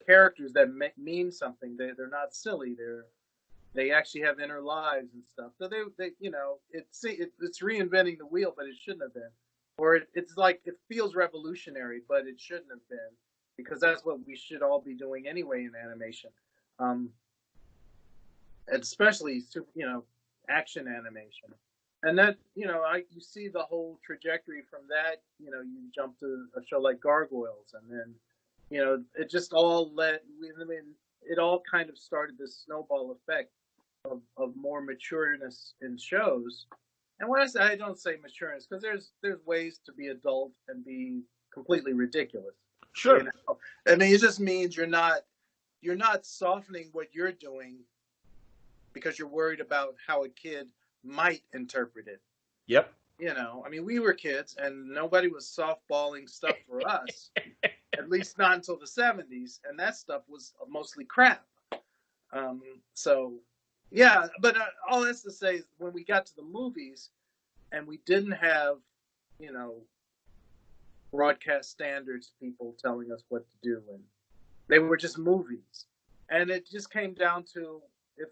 characters that mean something. They're not silly. They actually have inner lives and stuff. So it's reinventing the wheel, but it shouldn't have been. Or it's like it feels revolutionary, but it shouldn't have been, because that's what we should all be doing anyway in animation, and especially action animation. And that you see the whole trajectory from that. You jump to a show like Gargoyles, and then it just all it all kind of started this snowball effect of more matureness in shows. And when I don't say matureness, because there's ways to be adult and be completely ridiculous. Sure. It just means you're not softening what you're doing because you're worried about how a kid might interpret it. Yep. We were kids and nobody was softballing stuff for us, at least not until the 70s, and that stuff was mostly crap. But all that's to say is when we got to the movies and we didn't have, broadcast standards, people telling us what to do, and they were just movies. And it just came down to if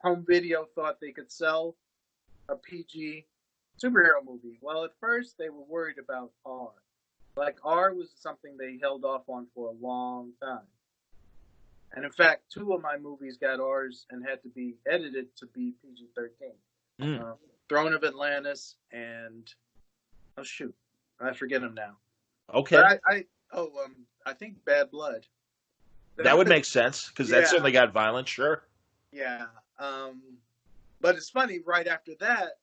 home video thought they could sell a PG superhero movie. Well, at first they were worried about R. Like, R was something they held off on for a long time. And in fact, 2 of my movies got R's and had to be edited to be PG-13. Throne of Atlantis and I forget them now. Okay. But I think Bad Blood. That would make sense because that Yeah, certainly got violent. Sure. yeah. But it's funny. Right after that,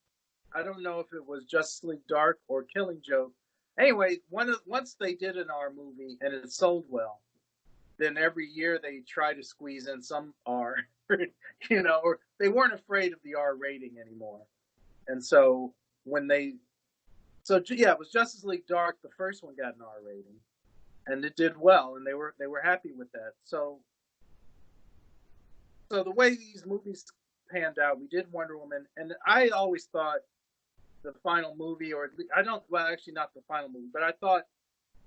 I don't know if it was Justice League Dark or Killing Joke. Anyway, once they did an R movie and it sold well, then every year they try to squeeze in some R, or they weren't afraid of the R rating anymore. And so when they, so yeah, it was Justice League Dark. The first one got an R rating, and it did well, and they were happy with that. So the way these movies panned out, we did Wonder Woman, and I always thought the final movie, or I don't, well, actually not the final movie, but I thought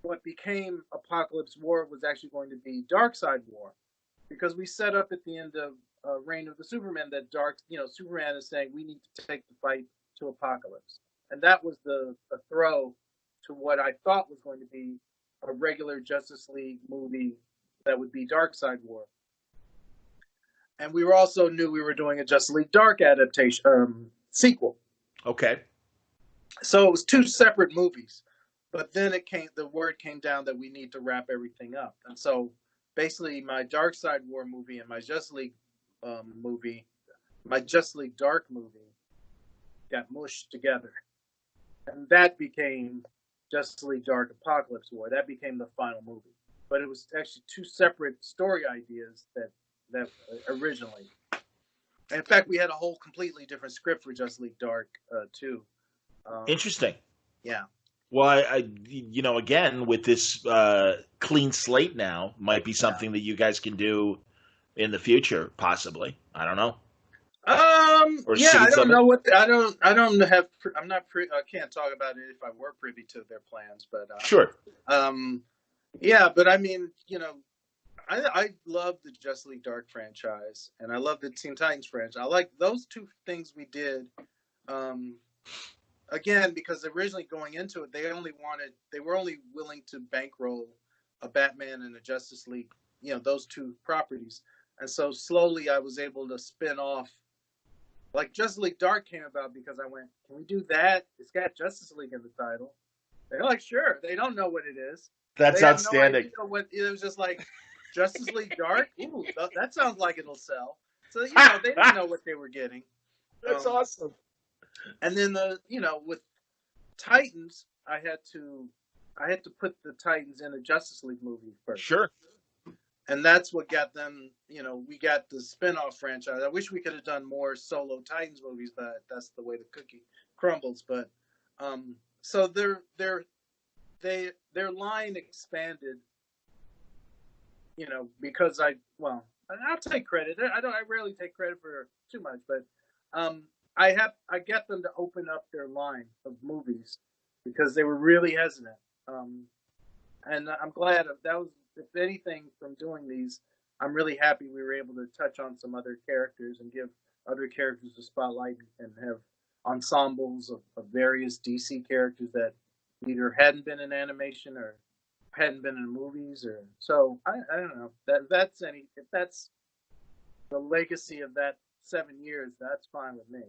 what became Apokolips War was actually going to be Darkseid War, because we set up at the end of Reign of the Superman that Superman is saying we need to take the fight to Apokolips, and that was the throw to what I thought was going to be a regular Justice League movie that would be Darkseid War. And we were also knew we were doing a Justice League Dark adaptation sequel. Okay. So it was two separate movies. But then the word came down that we need to wrap everything up. And so basically my Darkseid War movie and my Justice League my Justice League Dark movie got mushed together. And that became Justice League Dark Apokolips War. That became the final movie. But it was actually two separate story ideas that originally. In fact, we had a whole completely different script for Justice League Dark too. Interesting. Yeah. Well, again, with this clean slate now, might be something that you guys can do in the future, possibly. I don't know. I don't know what I don't have. I'm not. I can't talk about it if I were privy to their plans, but sure. Yeah, but I mean, I love the Justice League Dark franchise, and I love the Teen Titans franchise. I like those two things we did. Again, because originally going into it, they were only willing to bankroll a Batman and a Justice League, those two properties. And so slowly I was able to spin off. Like Justice League Dark came about because I went, can we do that? It's got Justice League in the title. They're like, sure. They don't know what it is. That's they outstanding. No idea it was just like Justice League Dark. Ooh, that sounds like it'll sell. So they didn't know what they were getting. That's awesome. And then with Titans, I had to put the Titans in a Justice League movie first. Sure. And that's what got them, we got the spin-off franchise. I wish we could have done more solo Titans movies, but that's the way the cookie crumbles. But so their line expanded, because I'll take credit. I rarely take credit for too much, but I get them to open up their line of movies because they were really hesitant. And I'm glad that was, if anything, from doing these, I'm really happy we were able to touch on some other characters and give other characters a spotlight and have ensembles of various DC characters that either hadn't been in animation or hadn't been in movies, or so I don't know if that's the legacy of that 7 years. That's fine with me.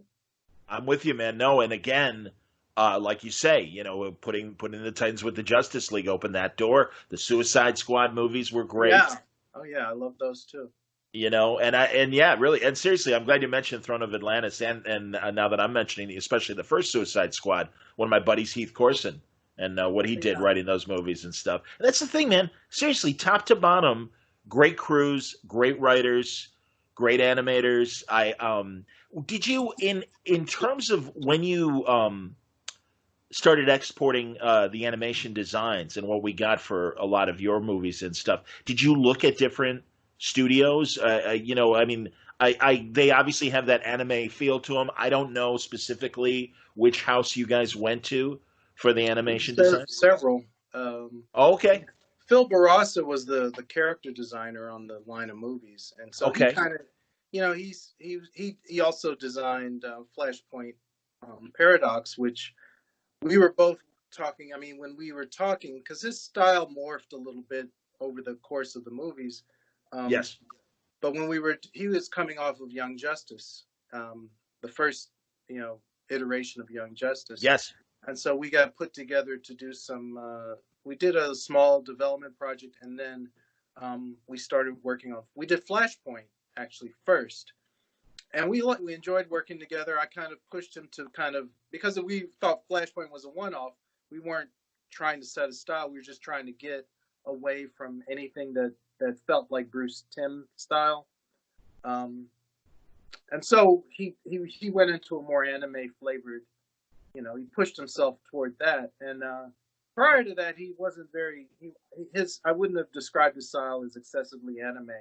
I'm with you, man. No, and again, like you say, putting the Titans with the Justice League opened that door. The Suicide Squad movies were great. Yeah. Oh yeah, I love those too. Really, and seriously, I'm glad you mentioned Throne of Atlantis, and now that I'm mentioning, especially the first Suicide Squad, one of my buddies, Heath Corson, and what he did writing those movies and stuff. And that's the thing, man. Seriously, top to bottom, great crews, great writers, great animators. Did you in terms of when you started exporting the animation designs and what we got for a lot of your movies and stuff, did you look at different studios? They obviously have that anime feel to them. I don't know specifically which house you guys went to for the animation design. Several. Okay. Phil Barassa was the character designer on the line of movies, and so he kind of, he also designed Flashpoint Paradox, which we were both talking. I mean, when we were talking, because his style morphed a little bit over the course of the movies. Yes. But when he was coming off of Young Justice, the first, iteration of Young Justice. Yes. And so we got put together to do some we did a small development project, and then we started working on. We did Flashpoint actually first, and we enjoyed working together. I kind of pushed him to kind of, because we thought Flashpoint was a one-off. We weren't trying to set a style. We were just trying to get away from anything that felt like Bruce Timm style. And so he went into a more anime flavored. He pushed himself toward that. And prior to that, he wasn't very. I wouldn't have described his style as excessively anime.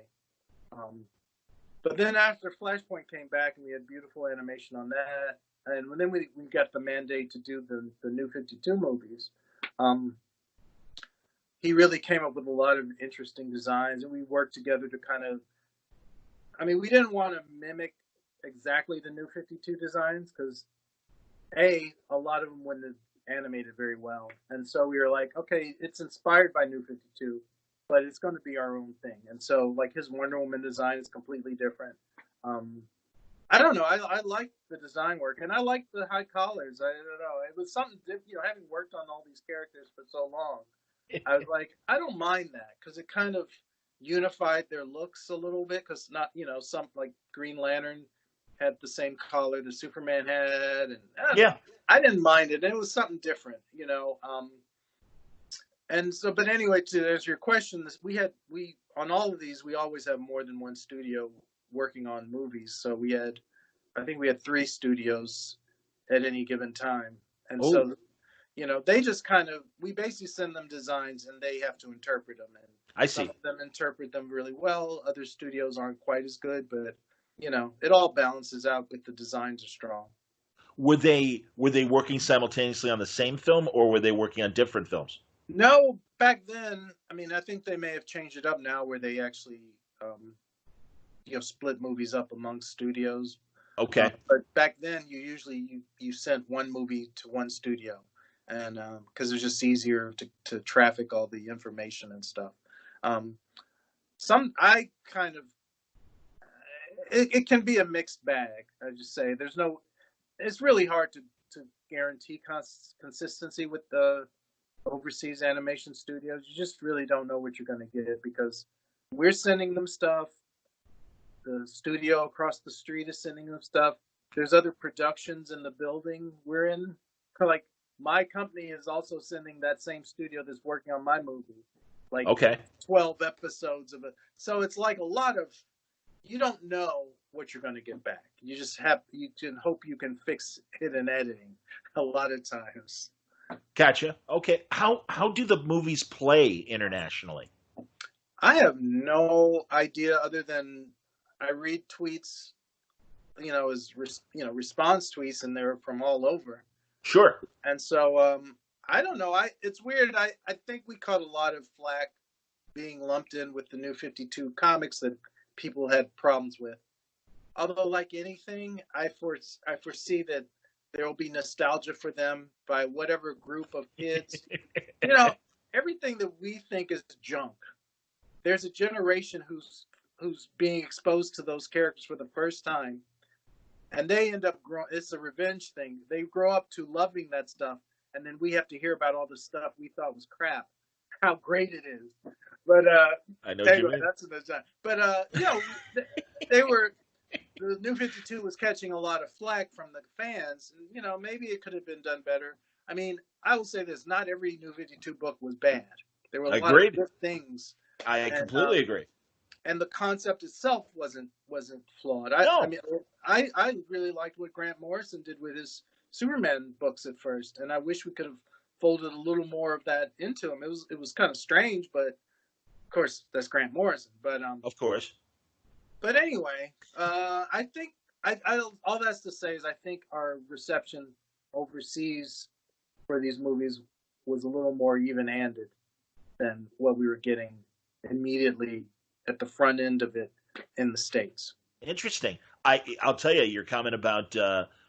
But then after Flashpoint came back and we had beautiful animation on that, and then we got the mandate to do the New 52 movies, he really came up with a lot of interesting designs, and we worked together to kind of, we didn't want to mimic exactly the New 52 designs because, a lot of them wouldn't have animated very well. And so we were like, okay, it's inspired by New 52, but it's going to be our own thing. And so, like, his Wonder Woman design is completely different. I don't know. I like the design work, and I like the high collars. I don't know. It was something different, having worked on all these characters for so long. I was like, I don't mind that because it kind of unified their looks a little bit. Because not, some like Green Lantern had the same collar the Superman had, and I didn't mind it. It was something different, And so, but anyway, to answer your question, we on all of these, we always have more than one studio working on movies. So I think we had 3 studios at any given time. And so, they just we basically send them designs and they have to interpret them. And I see. Some of them interpret them really well. Other studios aren't quite as good, but it all balances out if the designs are strong. Were they working simultaneously on the same film, or were they working on different films? No, back then, I think they may have changed it up now where they actually, split movies up amongst studios. Okay. But back then, you sent one movie to one studio, and because it's just easier to traffic all the information and stuff. It can be a mixed bag. I just say it's really hard to guarantee consistency with the overseas animation studios. You just really don't know what you're going to get because we're sending them stuff. The studio across the street is sending them stuff. There's other productions in the building we're in. Like my company is also sending that same studio that's working on my movie. Like 12 episodes of it. So it's like a lot of, you don't know what you're going to get back. You can hope you can fix it in editing a lot of times. Gotcha. Okay. How do the movies play internationally? I have no idea other than I read tweets, as response tweets, and they're from all over. Sure. And so I don't know. It's weird. I think we caught a lot of flack being lumped in with the New 52 comics that people had problems with. Although, like anything, I foresee that there will be nostalgia for them by whatever group of kids. Everything that we think is junk. There's a generation who's being exposed to those characters for the first time, and they end up growing. It's a revenge thing. They grow up to loving that stuff, and then we have to hear about all the stuff we thought was crap, how great it is. But I know anyway, you that's another time. But they were. The New 52 was catching a lot of flack from the fans. Maybe it could have been done better. I will say this: not every New 52 book was bad. There were a lot of good things. I completely agree. And the concept itself wasn't flawed. I really liked what Grant Morrison did with his Superman books at first, and I wish we could have folded a little more of that into him. It was kind of strange, but of course that's Grant Morrison. But of course. But anyway, I think all that's to say is I think our reception overseas for these movies was a little more even-handed than what we were getting immediately at the front end of it in the States. Interesting. I'll tell you, your comment about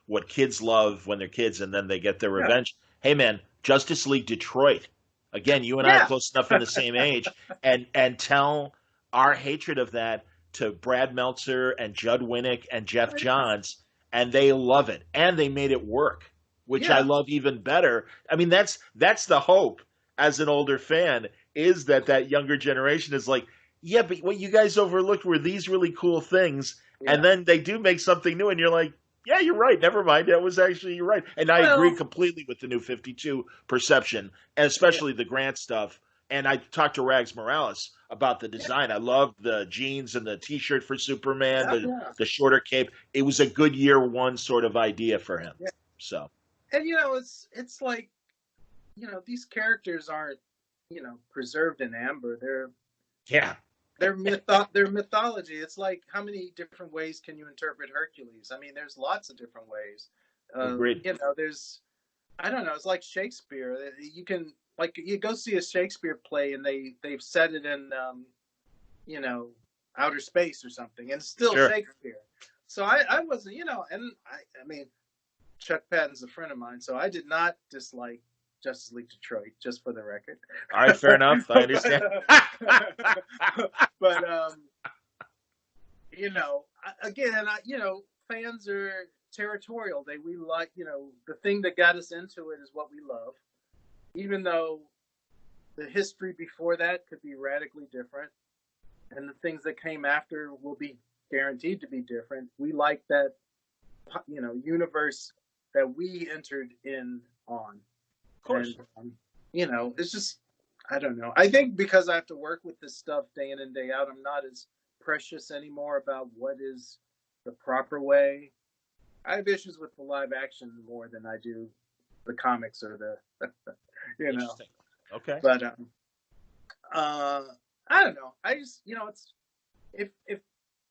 what kids love when they're kids and then they get their revenge. Hey, man, Justice League Detroit. Again, you and I are close enough in the same age. And tell our hatred of that to Brad Meltzer and Judd Winnick and Jeff Johns, and they love it. And they made it work, which I love even better. That's the hope. as an older fan is that younger generation is like, yeah, but what you guys overlooked were these really cool things, and Yeah. then they do make something new, and you're like, yeah, you're right. Never mind. That was actually you're right, and I agree Well, completely with the new 52 perception, and yeah, especially the Grant stuff. And I talked to Rags Morales about the yeah, design. I loved the jeans and the T-shirt for Superman, yeah, yeah, the shorter cape. It was a good year one sort of idea for him. yeah. So And it's like these characters aren't preserved in amber. yeah, They're mythology. It's like how many different ways can you interpret Hercules? I mean, there's lots of different ways. agreed. There's I don't know. It's like Shakespeare. You can like you go see a Shakespeare play and they've set it in you know outer space or something, and it's still Sure. Shakespeare. So I wasn't and I mean Chuck Patton's a friend of mine, so I did not dislike Justice League Detroit, just for the record. All right, fair enough. I understand. But again, fans are territorial. We like the thing that got us into it is what we love, even though the history before that could be radically different, and the things that came after will be guaranteed to be different. We like that universe that we entered in on. Of course. And it's just I don't know. I think because I have to work with this stuff day in and day out, I'm not as precious anymore about what is the proper way. I have issues with the live action more than I do the comics or the Interesting. Okay. But I don't know. I just it's if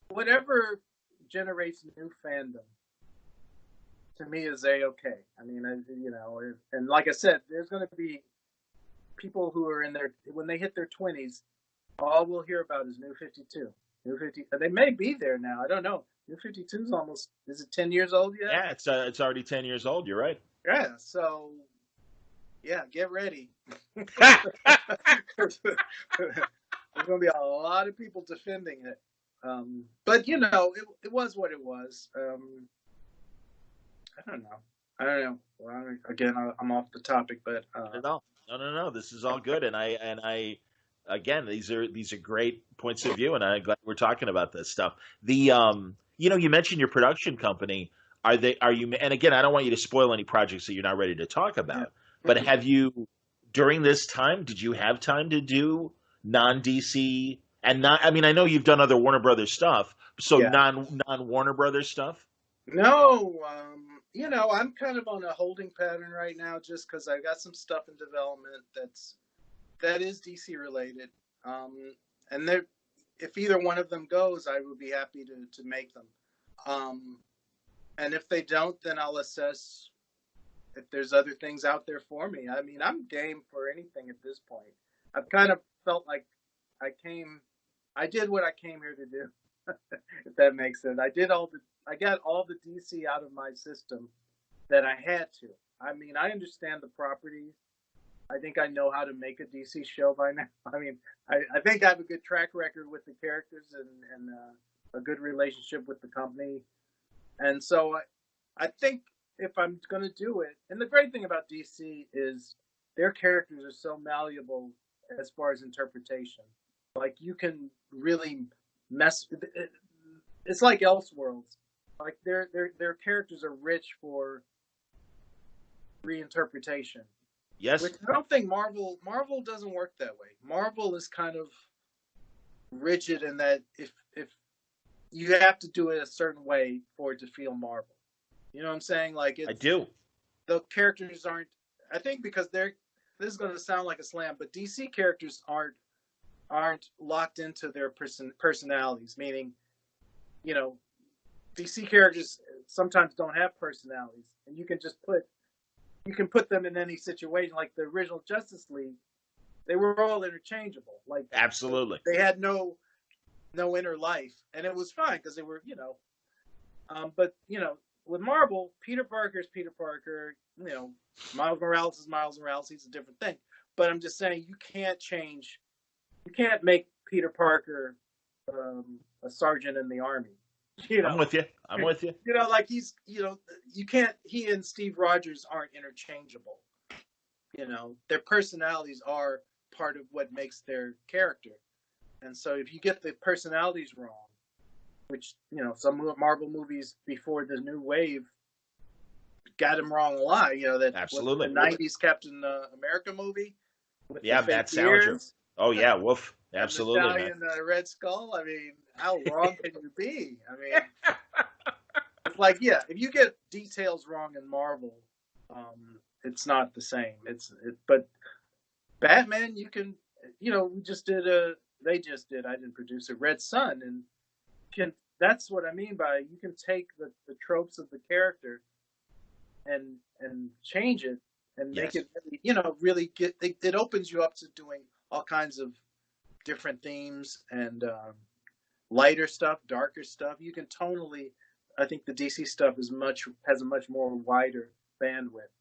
whatever generates new fandom to me is okay. I mean, and like I said, there's going to be people who are when they hit their 20s, all we'll hear about is New 52. New 50. They may be there now. I don't know. New 52 is almost. Is it 10 years old yet? Yeah, it's already 10 years old. You're right. Yeah. So, yeah, get ready. There's going to be a lot of people defending it. But it was what it was. I don't know. Well, again, I'm off the topic, but No. This is all good, and I again, these are great points of view, and I'm glad we're talking about this stuff. The you mentioned your production company. Are you? And again, I don't want you to spoil any projects that you're not ready to talk about. yeah. But have you, during this time, did you have time to do non DC and not? I mean, I know you've done other Warner Brothers stuff, so Yeah. non Warner Brothers stuff. No, I'm kind of on a holding pattern right now, just because I got some stuff in development that is DC related. And if either one of them goes, I would be happy to make them. And if they don't, then I'll assess if there's other things out there for me. I mean, I'm game for anything at this point. I've kind of felt like I did what I came here to do, if that makes sense. I got all the DC out of my system that I had to. I mean, I understand the properties. I think I know how to make a DC show by now. I mean, I think I have a good track record with the characters and a good relationship with the company. And so I think if I'm going to do it, and the great thing about DC is their characters are so malleable as far as interpretation. Like you can really it's like Elseworlds. Like their characters are rich for reinterpretation. Yes. Which I don't think Marvel doesn't work that way. Marvel is kind of rigid in that if you have to do it a certain way for it to feel Marvel. You know what I'm saying? Like I do. The characters aren't. I think because this is going to sound like a slam, but DC characters aren't locked into their personalities. Meaning, DC characters sometimes don't have personalities, and you can put them in any situation. Like the original Justice League, they were all interchangeable. Like Absolutely. they had no inner life, and it was fine because they were, but with Marvel, Peter Parker is Peter Parker. Miles Morales is Miles Morales. He's a different thing. But I'm just saying, you can't make Peter Parker a sergeant in the army. I'm with you. Like he's, you can't. He and Steve Rogers aren't interchangeable. their personalities are part of what makes their character. And so if you get the personalities wrong, which, some Marvel movies before the new wave got them wrong a lot, that was Absolutely. the 90s Captain America movie with the fake Matt Salinger. ears Oh yeah, woof. and the Absolutely, man. stallion Red Skull. I mean, how wrong can you be? I mean, it's like, yeah, if you get details wrong in Marvel, it's not the same. But Batman, you can, we just did they just did, I didn't produce it, Red Sun, and that's what I mean by you can take the tropes of the character and change it and make Yes. it really, really it opens you up to doing all kinds of different themes and lighter stuff, darker stuff. You can tonally, I think the DC stuff has a much more wider bandwidth.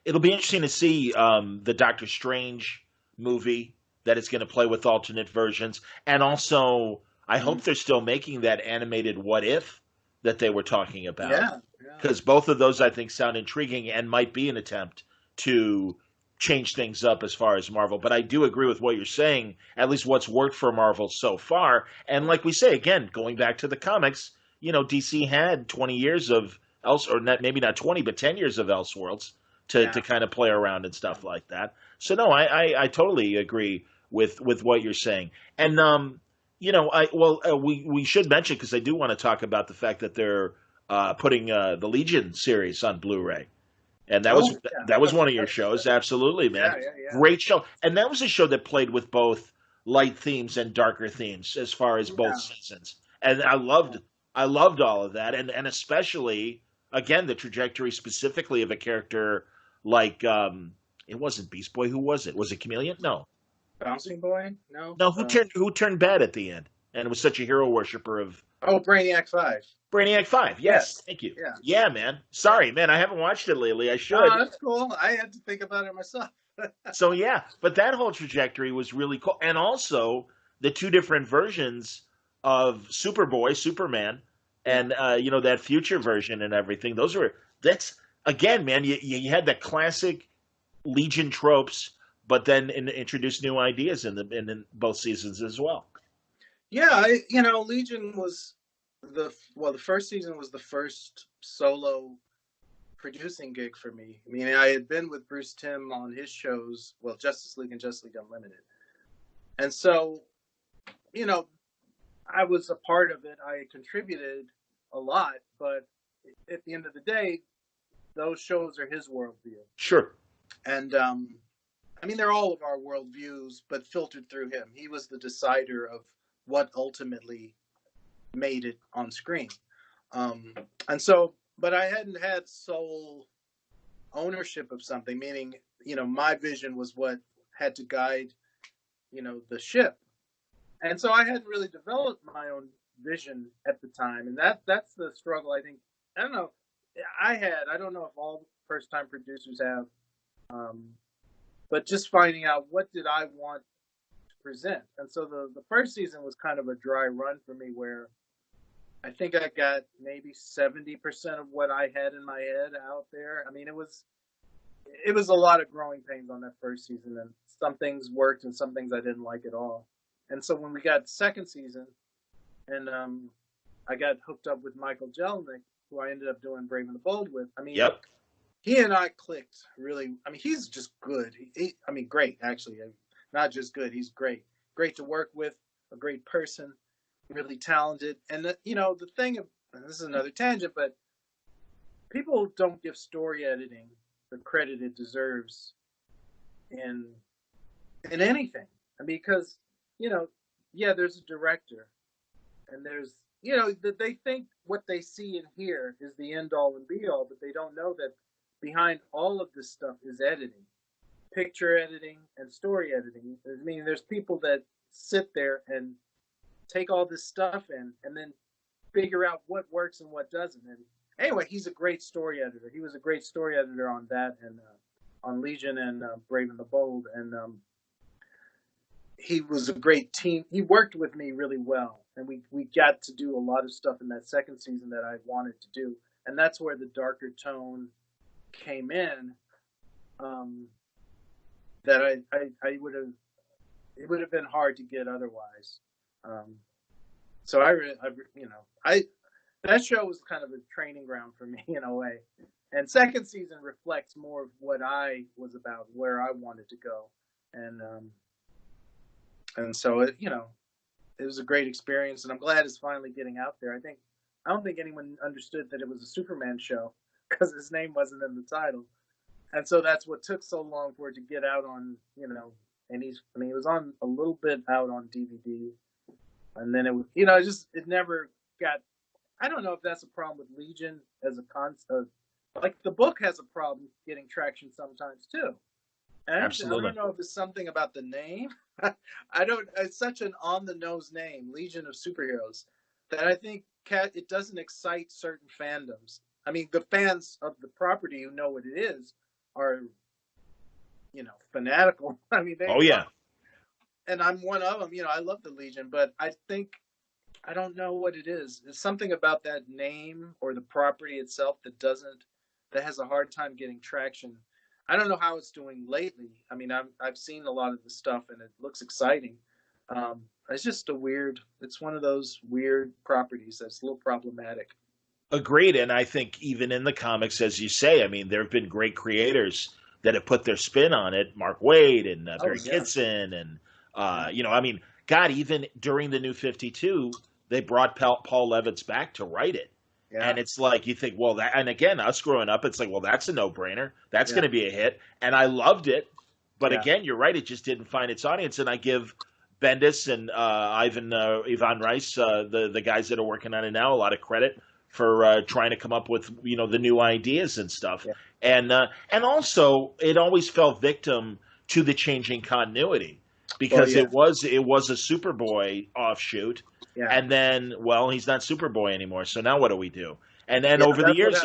It'll be interesting to see the Doctor Strange movie that it's going to play with alternate versions, and also I hope they're still making that animated What If that they were talking about. Yeah, Because both of those I think sound intriguing and might be an attempt to change things up as far as Marvel. But I do agree with what you're saying, at least what's worked for Marvel so far. And like we say, again, going back to the comics, DC had 20 years of or maybe not 20, but 10 years of Elseworlds to kind of play around and stuff like that. So no, I totally agree with what you're saying. And we should mention, because I do want to talk about the fact that they're putting the Legion series on Blu-ray, and that was one of your shows. Absolutely, man, great show. And that was a show that played with both light themes and darker themes as far as both seasons. And I loved all of that, and especially again the trajectory specifically of a character like it wasn't Beast Boy. Who was it? Was it Chameleon? No. Bouncing Boy? No. No, who turned bad at the end and was such a hero worshiper of Brainiac 5. Brainiac 5. Yes. Thank you. Yeah, man. Sorry, man. I haven't watched it lately. I should. Oh, that's cool. I had to think about it myself. So yeah, but that whole trajectory was really cool, and also the two different versions of Superboy, Superman, and that future version and everything. That's again, man. You had the classic Legion tropes, but then introduced new ideas in both seasons as well. Yeah, Legion was the first season was the first solo producing gig for me. I mean, I had been with Bruce Timm on his shows, Justice League and Justice League Unlimited. And so, I was a part of it. I contributed a lot, but at the end of the day, those shows are his worldview. Sure. And, they're all of our worldviews, but filtered through him. He was the decider of what ultimately made it on screen. But I hadn't had sole ownership of something, meaning, my vision was what had to guide, the ship. And so I hadn't really developed my own vision at the time. And that's the struggle, I think. I don't know. I don't know if all first-time producers have, but just finding out what did I want to present. And so the first season was kind of a dry run for me, where I think I got maybe 70% of what I had in my head out there. I mean, it was a lot of growing pains on that first season, and some things worked and some things I didn't like at all. And so when we got second season, and I got hooked up with Michael Jelenic, who I ended up doing Brave and the Bold with. I mean, he and I clicked really. I mean, he's just good. Great, actually. Not just good, he's great. Great to work with, a great person, really talented. And, the thing, and this is another tangent, but people don't give story editing the credit it deserves in anything. I mean, because, there's a director, and there's, they think what they see and hear is the end all and be all, but they don't know that behind all of this stuff is editing, picture editing and story editing. I mean, there's people that sit there and take all this stuff in and then figure out what works and what doesn't. And anyway, he's a great story editor. He was a great story editor on that and on Legion and Brave and the Bold. And he was a great team. He worked with me really well. And we got to do a lot of stuff in that second season that I wanted to do. And that's where the darker tone came in. that I would have, it would have been hard to get otherwise. So I that show was kind of a training ground for me in a way. And second season reflects more of what I was about, where I wanted to go, and so it was a great experience, and I'm glad it's finally getting out there. I don't think anyone understood that it was a Superman show because his name wasn't in the title, and so that's what took so long for it to get out on, and it was on a little bit out on DVD, and then it never got. I don't know if that's a problem with Legion as a concept. Like the book has a problem getting traction sometimes too. And Absolutely. I don't know if it's something about the name. I don't. It's such an on the nose name, Legion of Superheroes, that I think it doesn't excite certain fandoms. I mean, the fans of the property who know what it is are, fanatical. I mean, Oh yeah. And I'm one of them. I love the Legion, but I don't know what it is. It's something about that name or the property itself that has a hard time getting traction. I don't know how it's doing lately. I mean, I've seen a lot of the stuff and it looks exciting. It's just it's one of those weird properties that's a little problematic. Agreed. And I think even in the comics, as you say, I mean, there have been great creators that have put their spin on it. Mark Waid and Barry Kitson. And, I mean, God, even during the New 52, they brought Paul Levitz back to write it. Yeah. And it's like, you think, well, and again, us growing up, it's like, well, that's a no-brainer. That's going to be a hit. And I loved it. But again, you're right. It just didn't find its audience. And I give Bendis and Ivan Rice, the guys that are working on it now, a lot of credit for trying to come up with, the new ideas and stuff. Yeah. And also, it always fell victim to the changing continuity because it was a Superboy offshoot. Yeah. And then, well, he's not Superboy anymore. So now what do we do? And then over the years,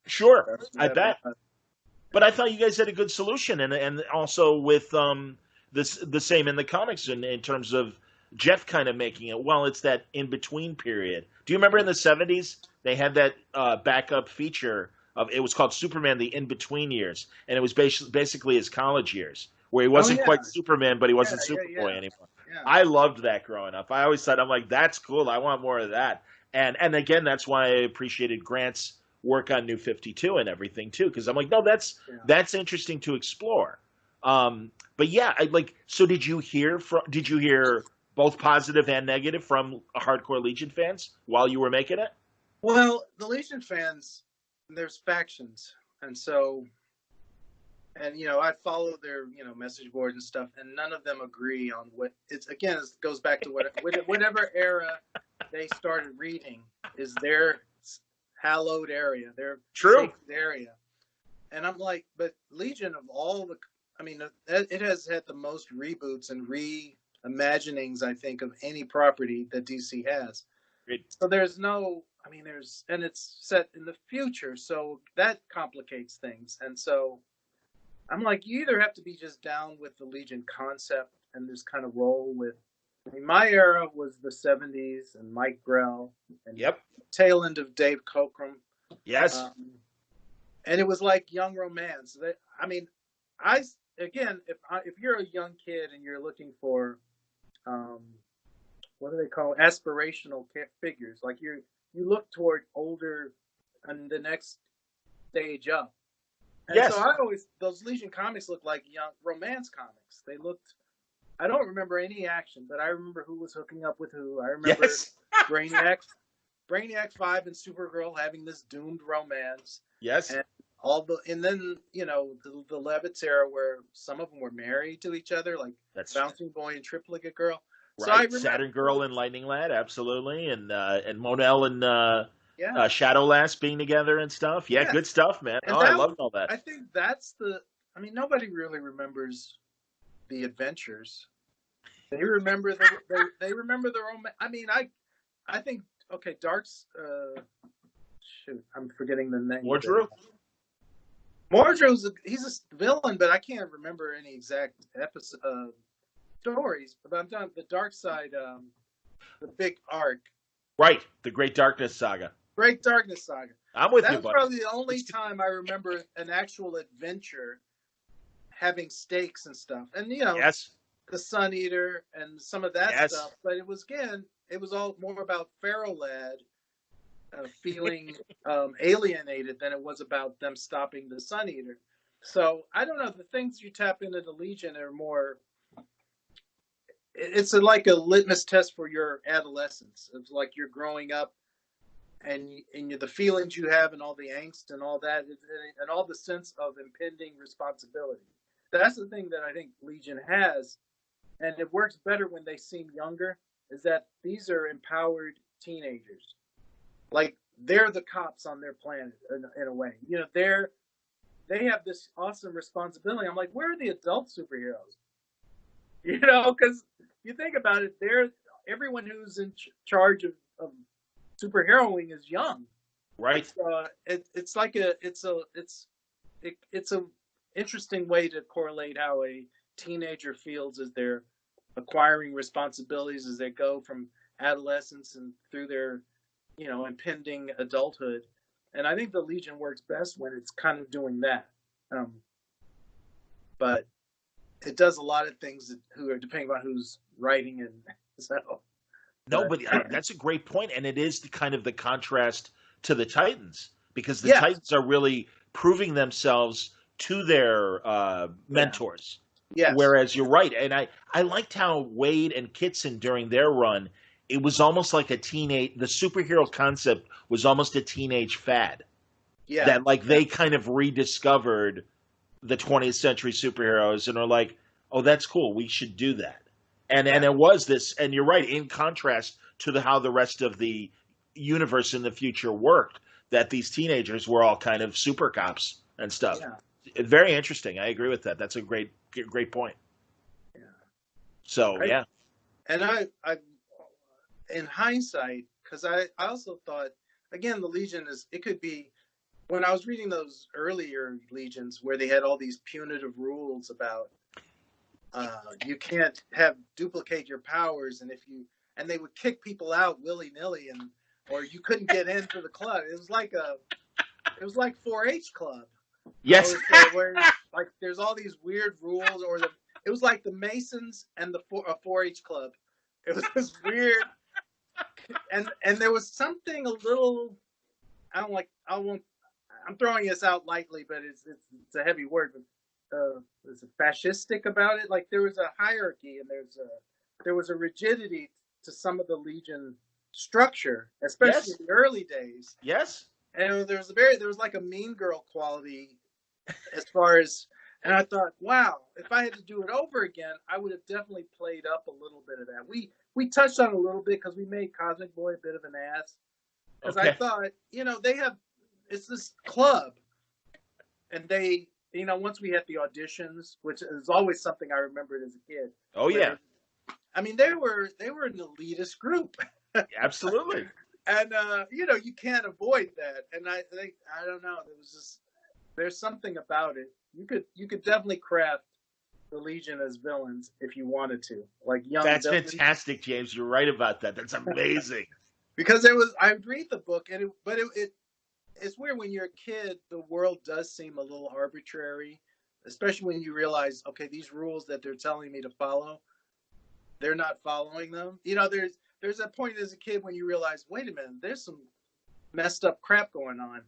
sure, I bet. But I thought you guys had a good solution, and also with the same in the comics in terms of Jeff kind of making it. Well, it's that in between period. Do you remember in the 70s they had that backup feature of it was called Superman: The In Between Years, and it was basically his college years where he wasn't quite Superman, but he wasn't Superboy anymore. Yeah. I loved that growing up. I always thought, I'm like, that's cool. I want more of that. And again, that's why I appreciated Grant's work on New 52 and everything too, because I'm like, no, that's interesting to explore. But yeah, so did you hear both positive and negative from hardcore Legion fans while you were making it? Well, the Legion fans, there's factions, and so. And I follow their message boards and stuff, and none of them agree on what it's. Again, it goes back to whatever era they started reading is their hallowed area, their sacred area. And I'm like, but Legion of all the, I mean, it has had the most reboots and reimaginings, I think, of any property that DC has. Great. So and it's set in the future, so that complicates things, and so. I'm like, you either have to be just down with the Legion concept and just kind of roll with. I mean, my era was the 70s and Mike Grell and tail end of Dave Cockrum. Yes. And it was like young romance. If you're a young kid and you're looking for, what do they call it? Aspirational figures, like you look toward older and the next stage up. And so those Legion comics looked like young romance comics. They looked, I don't remember any action, but I remember who was hooking up with who. I remember Brainiac 5 and Supergirl having this doomed romance. Yes. And then, the Levitz era where some of them were married to each other, like Bouncing Boy and Triplicate Girl. Right. So I remember Saturn Girl and Lightning Lad, absolutely. And Monel and Shadowlass being together and stuff. Yeah, good stuff, man. I loved all that. I think that's nobody really remembers the adventures. They remember the romance. I mean, I think Dark's I'm forgetting the name. Mordru? He's a villain, but I can't remember any exact episode stories. But I'm talking the Dark Side, the big arc. Right, the Great Darkness Saga. Great Darkness Saga. I'm with you, buddy. That's probably the only time I remember an actual adventure having stakes and stuff, and Yes. the Sun Eater and some of that Yes. stuff. But it was all more about Pharaoh Lad feeling alienated than it was about them stopping the Sun Eater. So I don't know. The things you tap into the Legion are more. It's like a litmus test for your adolescence. It's like you're growing up, and the feelings you have, and all the angst, and all that, and all the sense of impending responsibility. That's the thing that I think Legion has, and it works better when they seem younger. Is that these are empowered teenagers, like they're the cops on their planet in a way. They have this awesome responsibility. I'm like, where are the adult superheroes? Because you think about it, everyone who's in charge of superheroing is young. Right. It's like it's a interesting way to correlate how a teenager feels as they're acquiring responsibilities as they go from adolescence and through their impending adulthood. And I think the Legion works best when it's kind of doing that. But it does a lot of things who are depending on who's writing, and so. No, but that's a great point, and it is the contrast to the Titans, because the Yeah. Titans are really proving themselves to their mentors. Yes. Whereas you're right, and I liked how Wade and Kitson during their run, it was almost like the superhero concept was almost a teenage fad. Yeah. That they kind of rediscovered the 20th century superheroes and are like, oh, that's cool, we should do that. And it was this, and you're right, in contrast to how the rest of the universe in the future worked, that these teenagers were all kind of super cops and stuff. Yeah. Very interesting. I agree with that. That's a great point. Yeah. So, yeah. And I in hindsight, because I also thought, again, the Legion it could be, when I was reading those earlier Legions where they had all these punitive rules about you can't duplicate your powers, and and they would kick people out willy-nilly, or you couldn't get into the club. It was like 4-H club. Yes. Where there's all these weird rules, it was like the Masons and the 4-H club. It was this weird, and there was something a little, I'm throwing this out lightly, but it's a heavy word, but is it fascistic about it? Like there was a hierarchy, and there was a rigidity to some of the Legion structure, especially in the early days. Yes. And there was like a mean girl quality as far as, and I thought, wow, if I had to do it over again, I would have definitely played up a little bit of that. We touched on it a little bit because we made Cosmic Boy a bit of an ass. Because I thought, it's this club, and they, once we had the auditions, which is always something I remembered as a kid. Oh yeah. They were an elitist group. Absolutely. And you can't avoid that. And I think, I don't know, there's something about it. You could definitely craft the Legion as villains if you wanted to, like young. That's villains. Fantastic, James. You're right about that. That's amazing. Because I would read the book, but it's weird when you're a kid. The world does seem a little arbitrary, especially when you realize, okay, these rules that they're telling me to follow, they're not following them. There's a point as a kid when you realize, wait a minute, there's some messed up crap going on,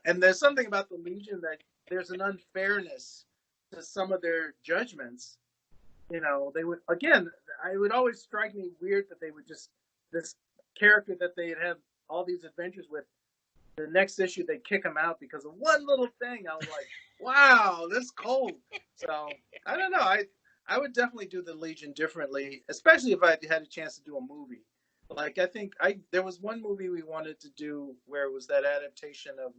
and there's something about the Legion that there's an unfairness to some of their judgments. They would, again, it would always strike me weird that they would just, this character that they'd have all these adventures with, the next issue they kick him out because of one little thing. I was like, wow, that's cold. So I don't know. I would definitely do the Legion differently, especially if I had a chance to do a movie. Like, I think there was one movie we wanted to do where it was that adaptation of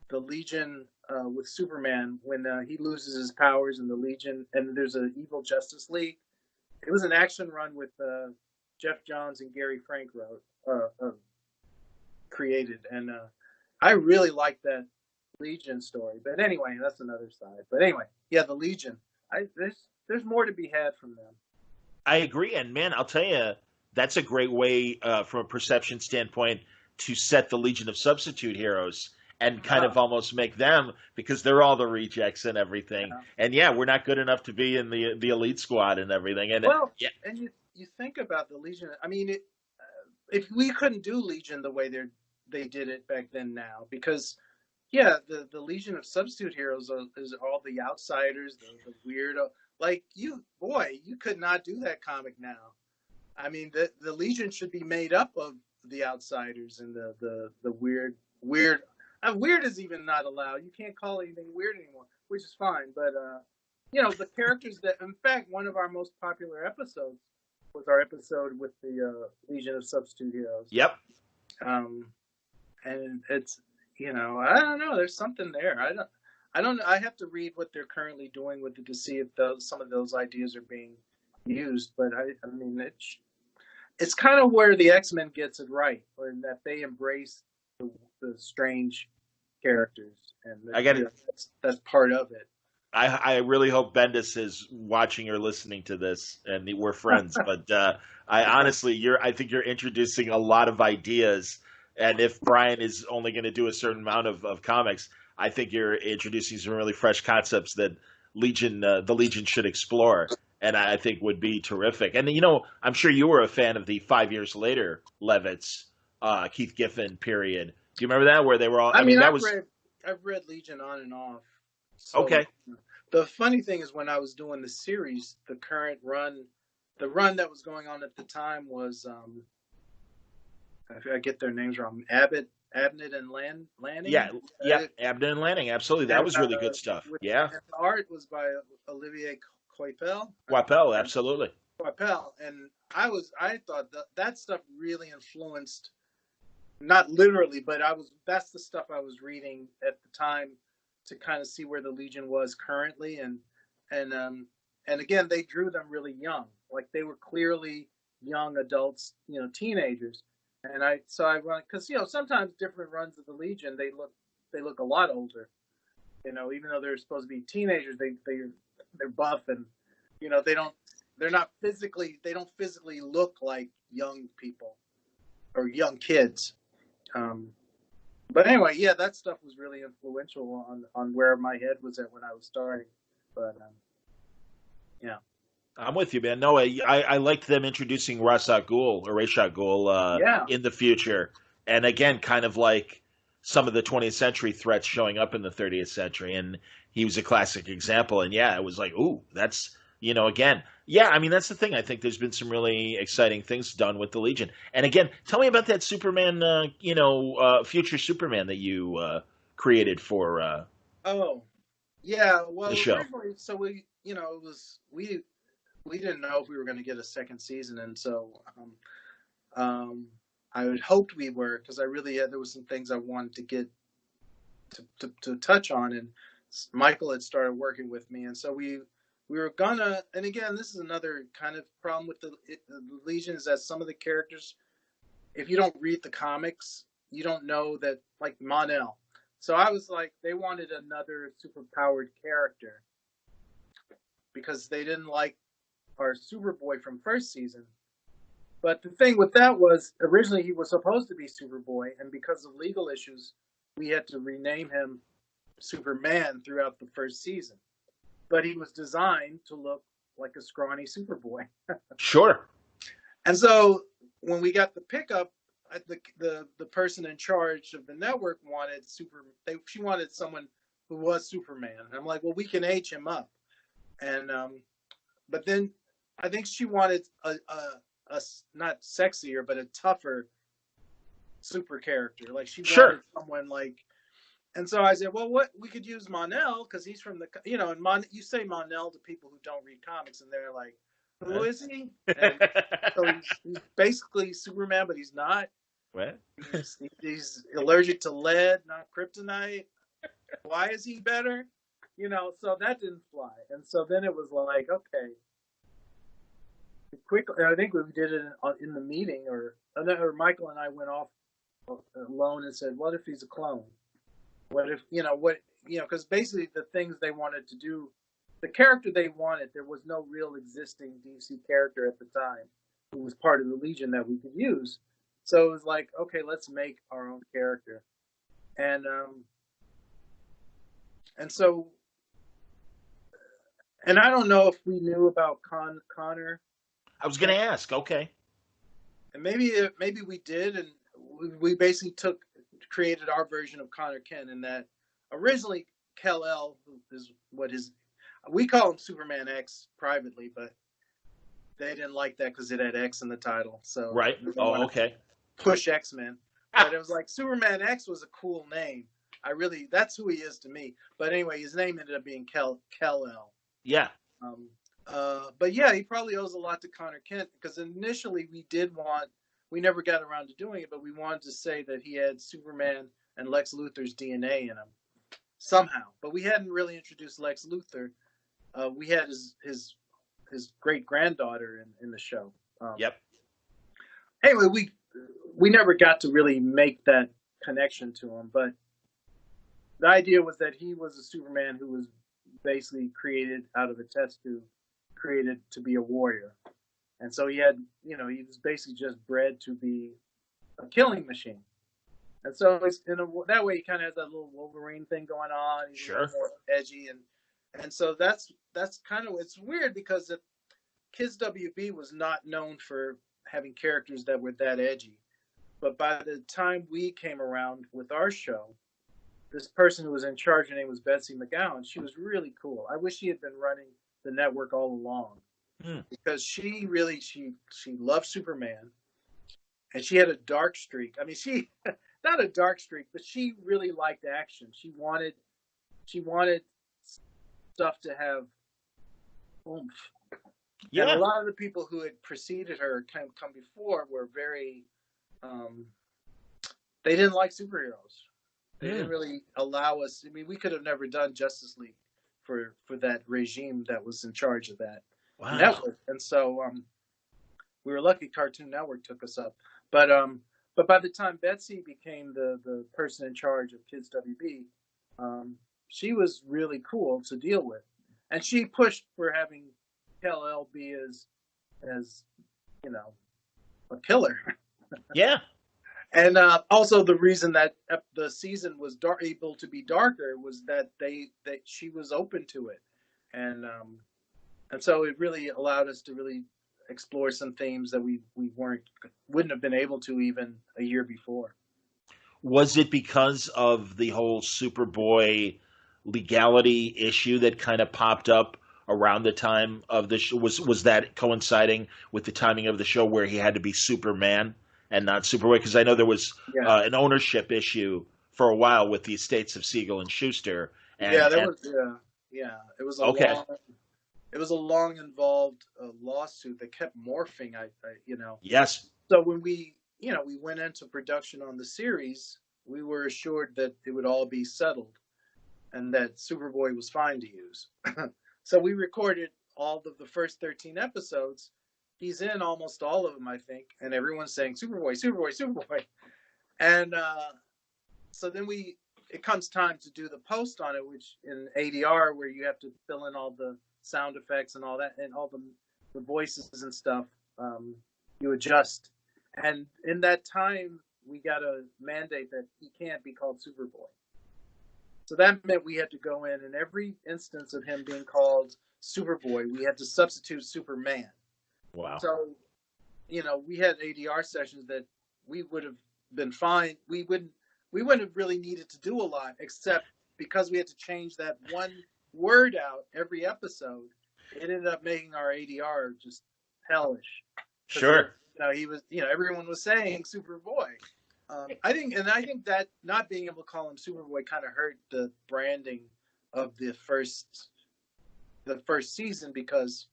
the Legion with Superman when he loses his powers in the Legion, and there's an evil Justice League. It was an action run with Jeff Johns and Gary Frank created, and I really liked that Legion story. But anyway, that's another side. But anyway, yeah, the Legion. There's more to be had from them. I agree, and man, I'll tell you, that's a great way from a perception standpoint to set the Legion of Substitute Heroes. and kind of almost make them, because they're all the rejects and everything. Yeah. And yeah, we're not good enough to be in the elite squad and everything. And Well, yeah, and you think about the Legion. I mean, if we couldn't do Legion the way they did it back then now, because yeah, the Legion of Substitute Heroes is all the outsiders, the weirdo. Like you could not do that comic now. I mean, the Legion should be made up of the outsiders and the weird. Weird is even not allowed. You can't call anything weird anymore, which is fine. But the characters that, in fact, one of our most popular episodes was our episode with the Legion of Substitute Heroes. yep. And it's I don't know. There's something there. I don't know. I have to read what they're currently doing with it to see if some of those ideas are being used. But I mean, it's kind of where the X-Men gets it right, or in that they embrace the strange characters, and I got it. That's part of it. I really hope Bendis is watching or listening to this, and we're friends. But I honestly, I think you're introducing a lot of ideas. And if Brian is only going to do a certain amount of comics, I think you're introducing some really fresh concepts that the Legion should explore, and I think would be terrific. And I'm sure you were a fan of the 5 years later Levitz, Keith Giffen period. Do you remember that, where they were all? I've read Legion on and off. So, okay. The funny thing is, when I was doing the series, the current run, the run that was going on at the time was I get their names wrong. Abnett and Lanning. Yeah, Abnett and Lanning. Absolutely, that was really good stuff. And the art was by Olivier Coipel. Coipel, absolutely. Coipel, and I thought that stuff really influenced, not literally, but that's the stuff I was reading at the time to kind of see where the Legion was currently, and again, they drew them really young, like they were clearly young adults, teenagers. And I run, because sometimes different runs of the Legion, they look a lot older, even though they're supposed to be teenagers, they're buff, and they don't physically look like young people or young kids. But anyway, yeah, that stuff was really influential on where my head was at when I was starting. But yeah. I'm with you, man. No, I liked them introducing Ra's al Ghul in the future. And again, kind of like some of the 20th century threats showing up in the 30th century. And he was a classic example. And yeah, it was like, ooh, that's, again. Yeah, I mean, that's the thing. I think there's been some really exciting things done with the Legion. And again, tell me about that Superman, future Superman that you created for oh, yeah. Well, the show. So we didn't know if we were going to get a second season, and so I had hoped we were, because there was some things I wanted to get to touch on, and Michael had started working with me, and so we were gonna. And again, this is another kind of problem with the Legion, is that some of the characters, if you don't read the comics, you don't know that, like Mon-El. So I was like, they wanted another superpowered character because they didn't like our Superboy from first season. But the thing with that was, originally he was supposed to be Superboy, and because of legal issues, we had to rename him Superman throughout the first season. But he was designed to look like a scrawny Superboy. Sure. And so when we got the pickup, the person in charge of the network she wanted someone who was Superman. And I'm like, well, we can age him up. And but then I think she wanted a not sexier, but a tougher super character. Like she wanted someone like, and so I said, well, what we could use Mon-El, because he's from the, and you say Mon-El to people who don't read comics, and they're like, who is he? And so he's basically Superman, but he's not. What? He's allergic to lead, not kryptonite. Why is he better? So that didn't fly. And so then it was like, okay. Quickly, I think we did it in the meeting, or Michael and I went off alone and said, what if he's a clone? What if, because basically the things they wanted to do, the character they wanted, there was no real existing DC character at the time who was part of the Legion that we could use. So it was like, okay, let's make our own character. and and so and I don't know if we knew about Connor, I was going to ask. Okay. and maybe we did, and we basically created our version of Connor Kent, in that originally Kal-El, who is what his, we call him Superman X privately, but they didn't like that because it had X in the title, so Right. we don't Oh, want okay. to push X-Men. But it was like Superman X was a cool name. That's who he is to me. But anyway, his name ended up being Kal-El. Yeah. Um, but yeah, he probably owes a lot to Connor Kent, because initially we never got around to doing it, but we wanted to say that he had Superman and Lex Luthor's DNA in him somehow. But we hadn't really introduced Lex Luthor. We had his great granddaughter in the show. Yep. Anyway, we never got to really make that connection to him, but the idea was that he was a Superman who was basically created out of a test tube, created to be a warrior. And so he was basically just bred to be a killing machine. And so it's that way he kind of has that little Wolverine thing going on. He's Sure. a little more edgy, and so that's kind of, it's weird because Kids WB was not known for having characters that were that edgy. But by the time we came around with our show, this person who was in charge, her name was Betsy McGowan. She was really cool. I wish she had been running the network all along, because she loved Superman, and she had a dark streak. I mean, she not a dark streak, but she really liked action. She wanted stuff to have oomph. Yeah. And a lot of the people who had preceded her, come before, were very they didn't like superheroes. They didn't really allow us. I mean, we could have never done Justice League for that regime that was in charge of that network. And so we were lucky Cartoon Network took us up. But by the time Betsy became the person in charge of Kids WB, she was really cool to deal with, and she pushed for having Kal-El be as a killer. Yeah. And also the reason that the season was able to be darker was that she was open to it, and so it really allowed us to really explore some themes that we wouldn't have been able to even a year before. Was it because of the whole Superboy legality issue that kind of popped up around the time of the show? Was that coinciding with the timing of the show where he had to be Superman and not Superboy? Because I know there was an ownership issue for a while with the estates of Siegel and Schuster. It was a long involved lawsuit that kept morphing. Yes. So when we went into production on the series, we were assured that it would all be settled and that Superboy was fine to use. So we recorded all of the first 13 episodes. He's in almost all of them, I think, and everyone's saying Superboy, Superboy, Superboy. And so then it comes time to do the post on it, which in ADR, where you have to fill in all the sound effects and all that, and all the voices and stuff, you adjust. And in that time, we got a mandate that he can't be called Superboy. So that meant we had to go in every instance of him being called Superboy, we had to substitute Superman. Wow. So, we had ADR sessions that we would have been fine. We wouldn't have really needed to do a lot, except because we had to change that one word out every episode. It ended up making our ADR just hellish. Sure. He was, everyone was saying Superboy. I think that not being able to call him Superboy kind of hurt the branding of the first season, because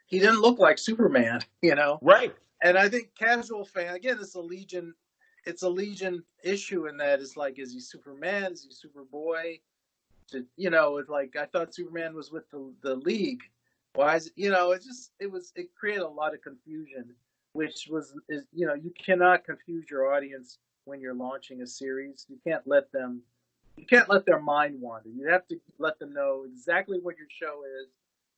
he didn't look like Superman, Right. And I think casual fan, again, it's a Legion issue in that it's like, is he Superman? Is he Superboy? It's like, I thought Superman was with the League. Why is it? It created a lot of confusion, which you cannot confuse your audience when you're launching a series. You can't let their mind wander. You have to let them know exactly what your show is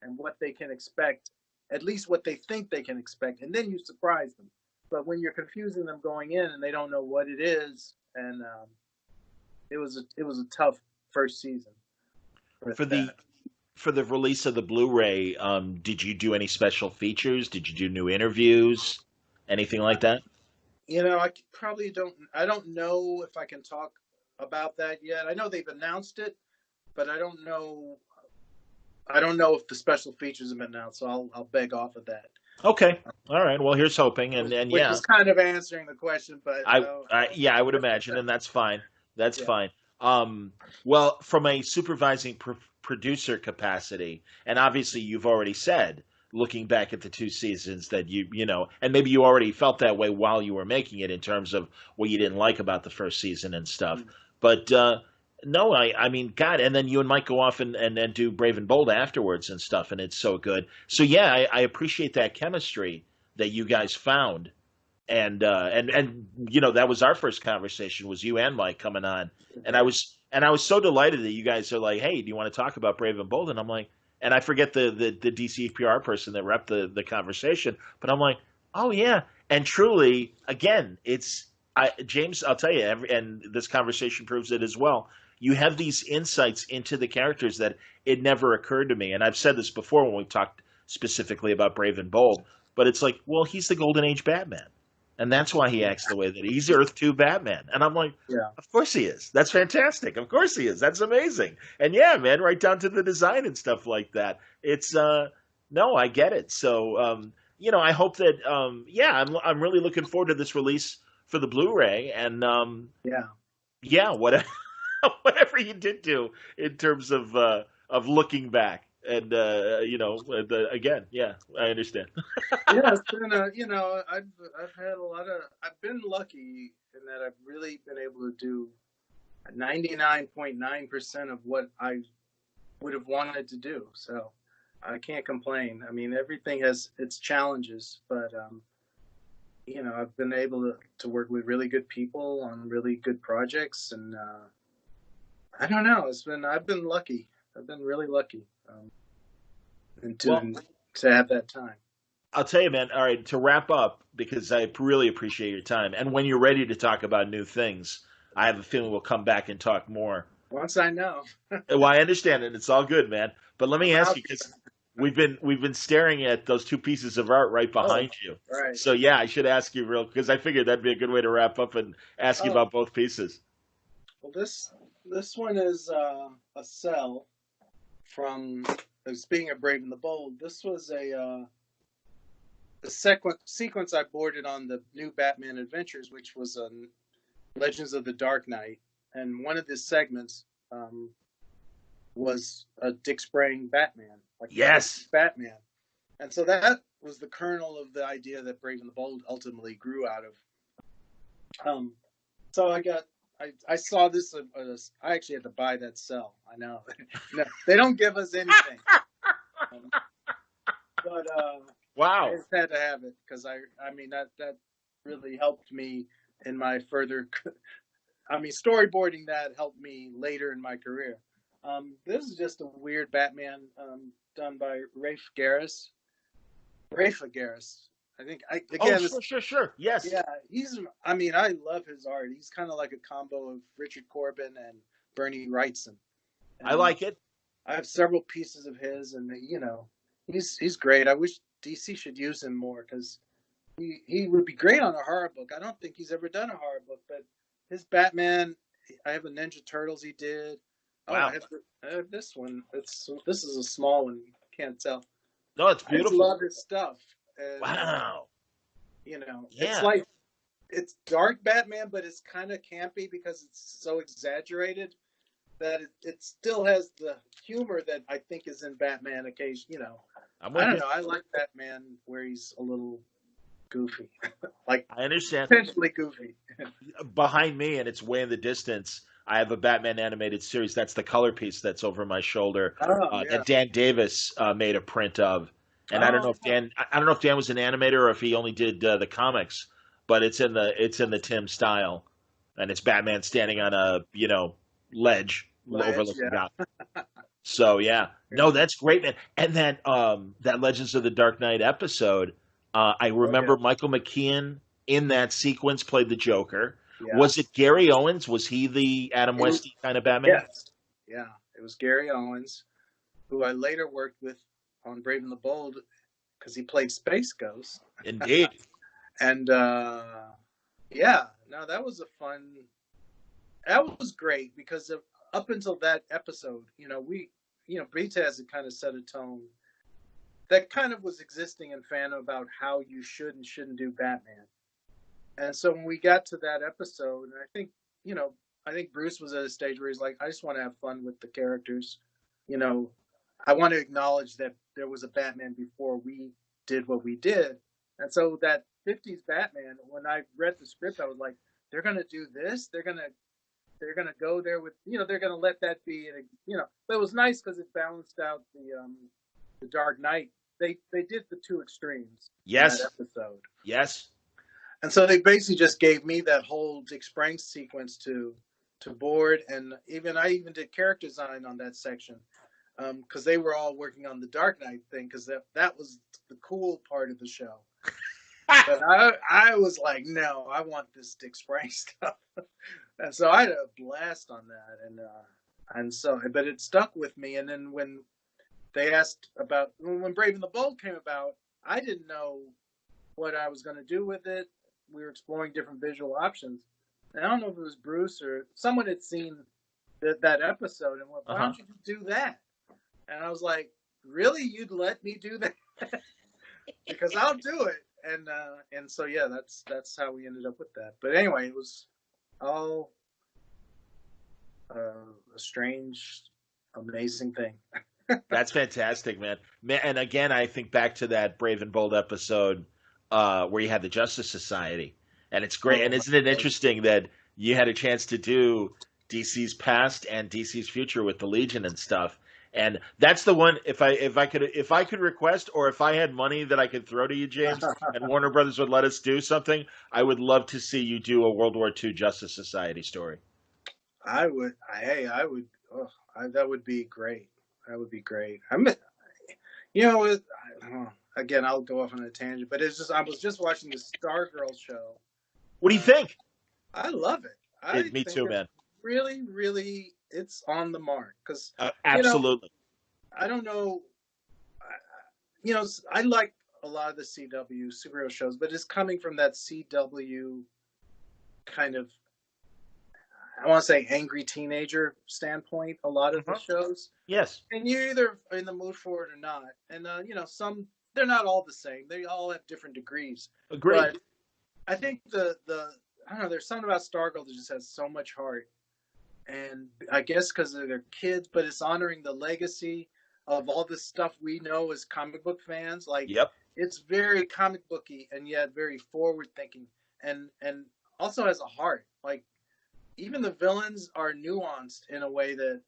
and what they can expect, at least what they think they can expect, and then you surprise them. But when you're confusing them going in and they don't know what it is, and it was a tough first season with For the that. for the release of the Blu-ray, did you do any special features? Did you do new interviews? Anything like that? I probably don't. I don't know if I can talk about that yet. I know they've announced it, but I don't know. I don't know if the special features have been announced, so I'll beg off of that. Okay. All right. Well, here's hoping. And Which yeah, is kind of answering the question, but yeah, I would imagine, and that's fine. That's yeah. fine. Um, well, from a supervising producer capacity, and obviously you've already said, looking back at the two seasons, that and maybe you already felt that way while you were making it in terms of what you didn't like about the first season and stuff. Mm. But no, I mean, God, and then you and Mike go off and do Brave and Bold afterwards and stuff, and it's so good. So yeah, I appreciate that chemistry that you guys found and that was our first conversation, was you and Mike coming on, and I was so delighted that you guys are like, hey, do you want to talk about Brave and Bold? And I'm like, and I forget the DC PR person that repped the conversation, but I'm like, oh yeah, and truly, again, James, I'll tell you, and this conversation proves it as well. You have these insights into the characters that it never occurred to me, and I've said this before when we talked specifically about Brave and Bold, but it's like, well, he's the Golden Age Batman. And that's why he acts the way that he's Earth 2 Batman. And I'm like, Yeah. of course he is. That's fantastic. Of course he is. That's amazing. And yeah, man, right down to the design and stuff like that. It's no, I get it. So I hope that I'm really looking forward to this release for the Blu-ray, and Yeah. yeah, whatever whatever you did do in terms of looking back. And again, yeah, I understand. Yeah, it's been I've had a lot of I've been lucky in that I've really been able to do 99.9% of what I would have wanted to do. So I can't complain. I mean, everything has its challenges, but I've been able to work with really good people on really good projects, and I don't know. I've been lucky. I've been really lucky, and Well, to have that time. I'll tell you, man. All right, to wrap up, because I really appreciate your time, and when you're ready to talk about new things, I have a feeling we'll come back and talk more. Once I know, Well, I understand it; it's all good, man. But let me I'm ask out. you, because we've been staring at those two pieces of art right Oh, behind you. right. So yeah, I should ask you because I figured that'd be a good way to wrap up and ask you Oh, about both pieces. well, this one is a cell from. Speaking of Brave and the Bold, this was a sequence I boarded on the new Batman Adventures, which was Legends of the Dark Knight, and one of the segments was Dick spraying Batman, like Yes. Batman, and so that was the kernel of the idea that Brave and the Bold ultimately grew out of. So I saw this. I actually had to buy that cell. I know, no, they don't give us anything, but I Wow. just had to have it because I mean that really helped me in my further. I mean, storyboarding that helped me later in my career. This is just a weird Batman done by Rafe Garris. Rafe Garris. I think Oh, again. sure. Yes, Yeah, I mean, I love his art. He's kind of like a combo of Richard Corbin and Bernie Wrightson. I And like it. I have several pieces of his, and he's great. I wish DC should use him more because he would be great on a horror book. I don't think he's ever done a horror book, but his Batman. I have a Ninja Turtles he did. Oh, Wow. I have this one. This is a small one. You can't tell. No, it's I just beautiful. love his stuff, and Wow. it's Yeah. like it's dark Batman, but it's kind of campy because it's so exaggerated that it still has the humor that I think is in Batman occasion. I'm I with don't you. know. I like Batman where he's a little goofy, like I understand. potentially goofy. Behind me, and it's way in the distance, I have a Batman animated series. That's the color piece that's over my shoulder, Oh yeah. that Dan Davis made a print of. And I don't know Oh if I don't know if Dan was an animator or if he only did the comics, but it's in the Tim style, and it's Batman standing on a ledge Ledge. overlooking Yeah. God. So yeah, no, that's great, man. And that Legends of the Dark Knight episode, I Oh yeah. remember Michael McKean in that sequence played the Joker. Yeah. Was it Gary Owens? Was he the Adam It- Westy kind of Batman? yes. Yeah. It was Gary Owens, who I later worked with on Brave and the Bold because he played Space Ghost. Indeed. And yeah, no, that was a fun. That was great because up until that episode, Breataz had kind of set a tone that kind of was existing in fandom about how you should and shouldn't do Batman. And so when we got to that episode, and I think Bruce was at a stage where he's like, I just want to have fun with the characters. I want to acknowledge that there was a Batman before we did what we did. And so that 50s Batman, when I read the script, I was like, they're going to do this. They're going to go there with, they're going to let that be, but it was nice because it balanced out the Dark Knight. They did the two extremes. Yes. In that episode. Yes. And so they basically just gave me that whole Dick Sprang sequence to board, and I even did character design on that section because they were all working on the Dark Knight thing because that was the cool part of the show. But I was like, no, I want this Dick Sprang stuff, and so I had a blast on that, but it stuck with me. And then when they asked about when Brave and the Bold came about, I didn't know what I was going to do with it. We were exploring different visual options. And I don't know if it was Bruce or someone had seen that episode and went, why don't you do that? And I was like, really? You'd let me do that? Because I'll do it. And so, yeah, that's how we ended up with that. But anyway, it was all a strange, amazing thing. That's fantastic, man. And again, I think back to that Brave and Bold episode where you had the Justice Society. And it's great. And isn't it interesting that you had a chance to do DC's past and DC's future with the Legion and stuff? And that's the one. If I could request, or if I had money that I could throw to you, James, and Warner Brothers would let us do something, I would love to see you do a World War II Justice Society story. I would. I would. Oh, that would be great. That would be great. Again, I'll go off on a tangent, but I was just watching the Stargirl show. What do you think? I love it. Me too, man. Really, really, it's on the mark because absolutely. I don't know. I like a lot of the CW superhero shows, but it's coming from that CW kind of, I want to say, angry teenager standpoint. A lot of the shows, yes, and you're either in the mood for it or not. And some, they're not all the same. They all have different degrees. Agreed. But I think I don't know. There's something about Stargirl that just has so much heart, and I guess because of their kids, but it's honoring the legacy of all this stuff we know as comic book fans. Like, yep, it's very comic booky and yet very forward thinking, and also has a heart. Like, even the villains are nuanced in a way that,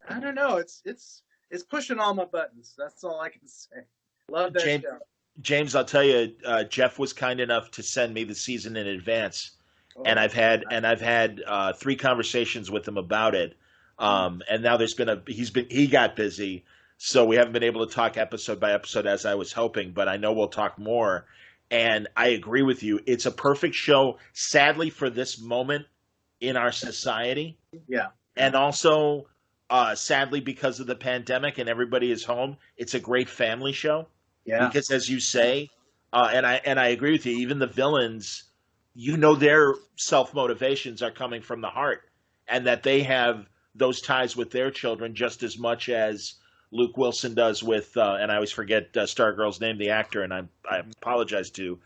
I don't know. It's pushing all my buttons. That's all I can say. Love that show. James, I'll tell you, Jeff was kind enough to send me the season in advance, and I've had 3 conversations with him about it. And now he got busy, so we haven't been able to talk episode by episode as I was hoping. But I know we'll talk more. And I agree with you. It's a perfect show, sadly, for this moment in our society. Yeah, and also sadly because of the pandemic and everybody is home. It's a great family show. Yeah. Because as you say, and I agree with you, even the villains, their self-motivations are coming from the heart, and that they have those ties with their children just as much as Luke Wilson does with, and I always forget Stargirl's name, the actor, and I apologize to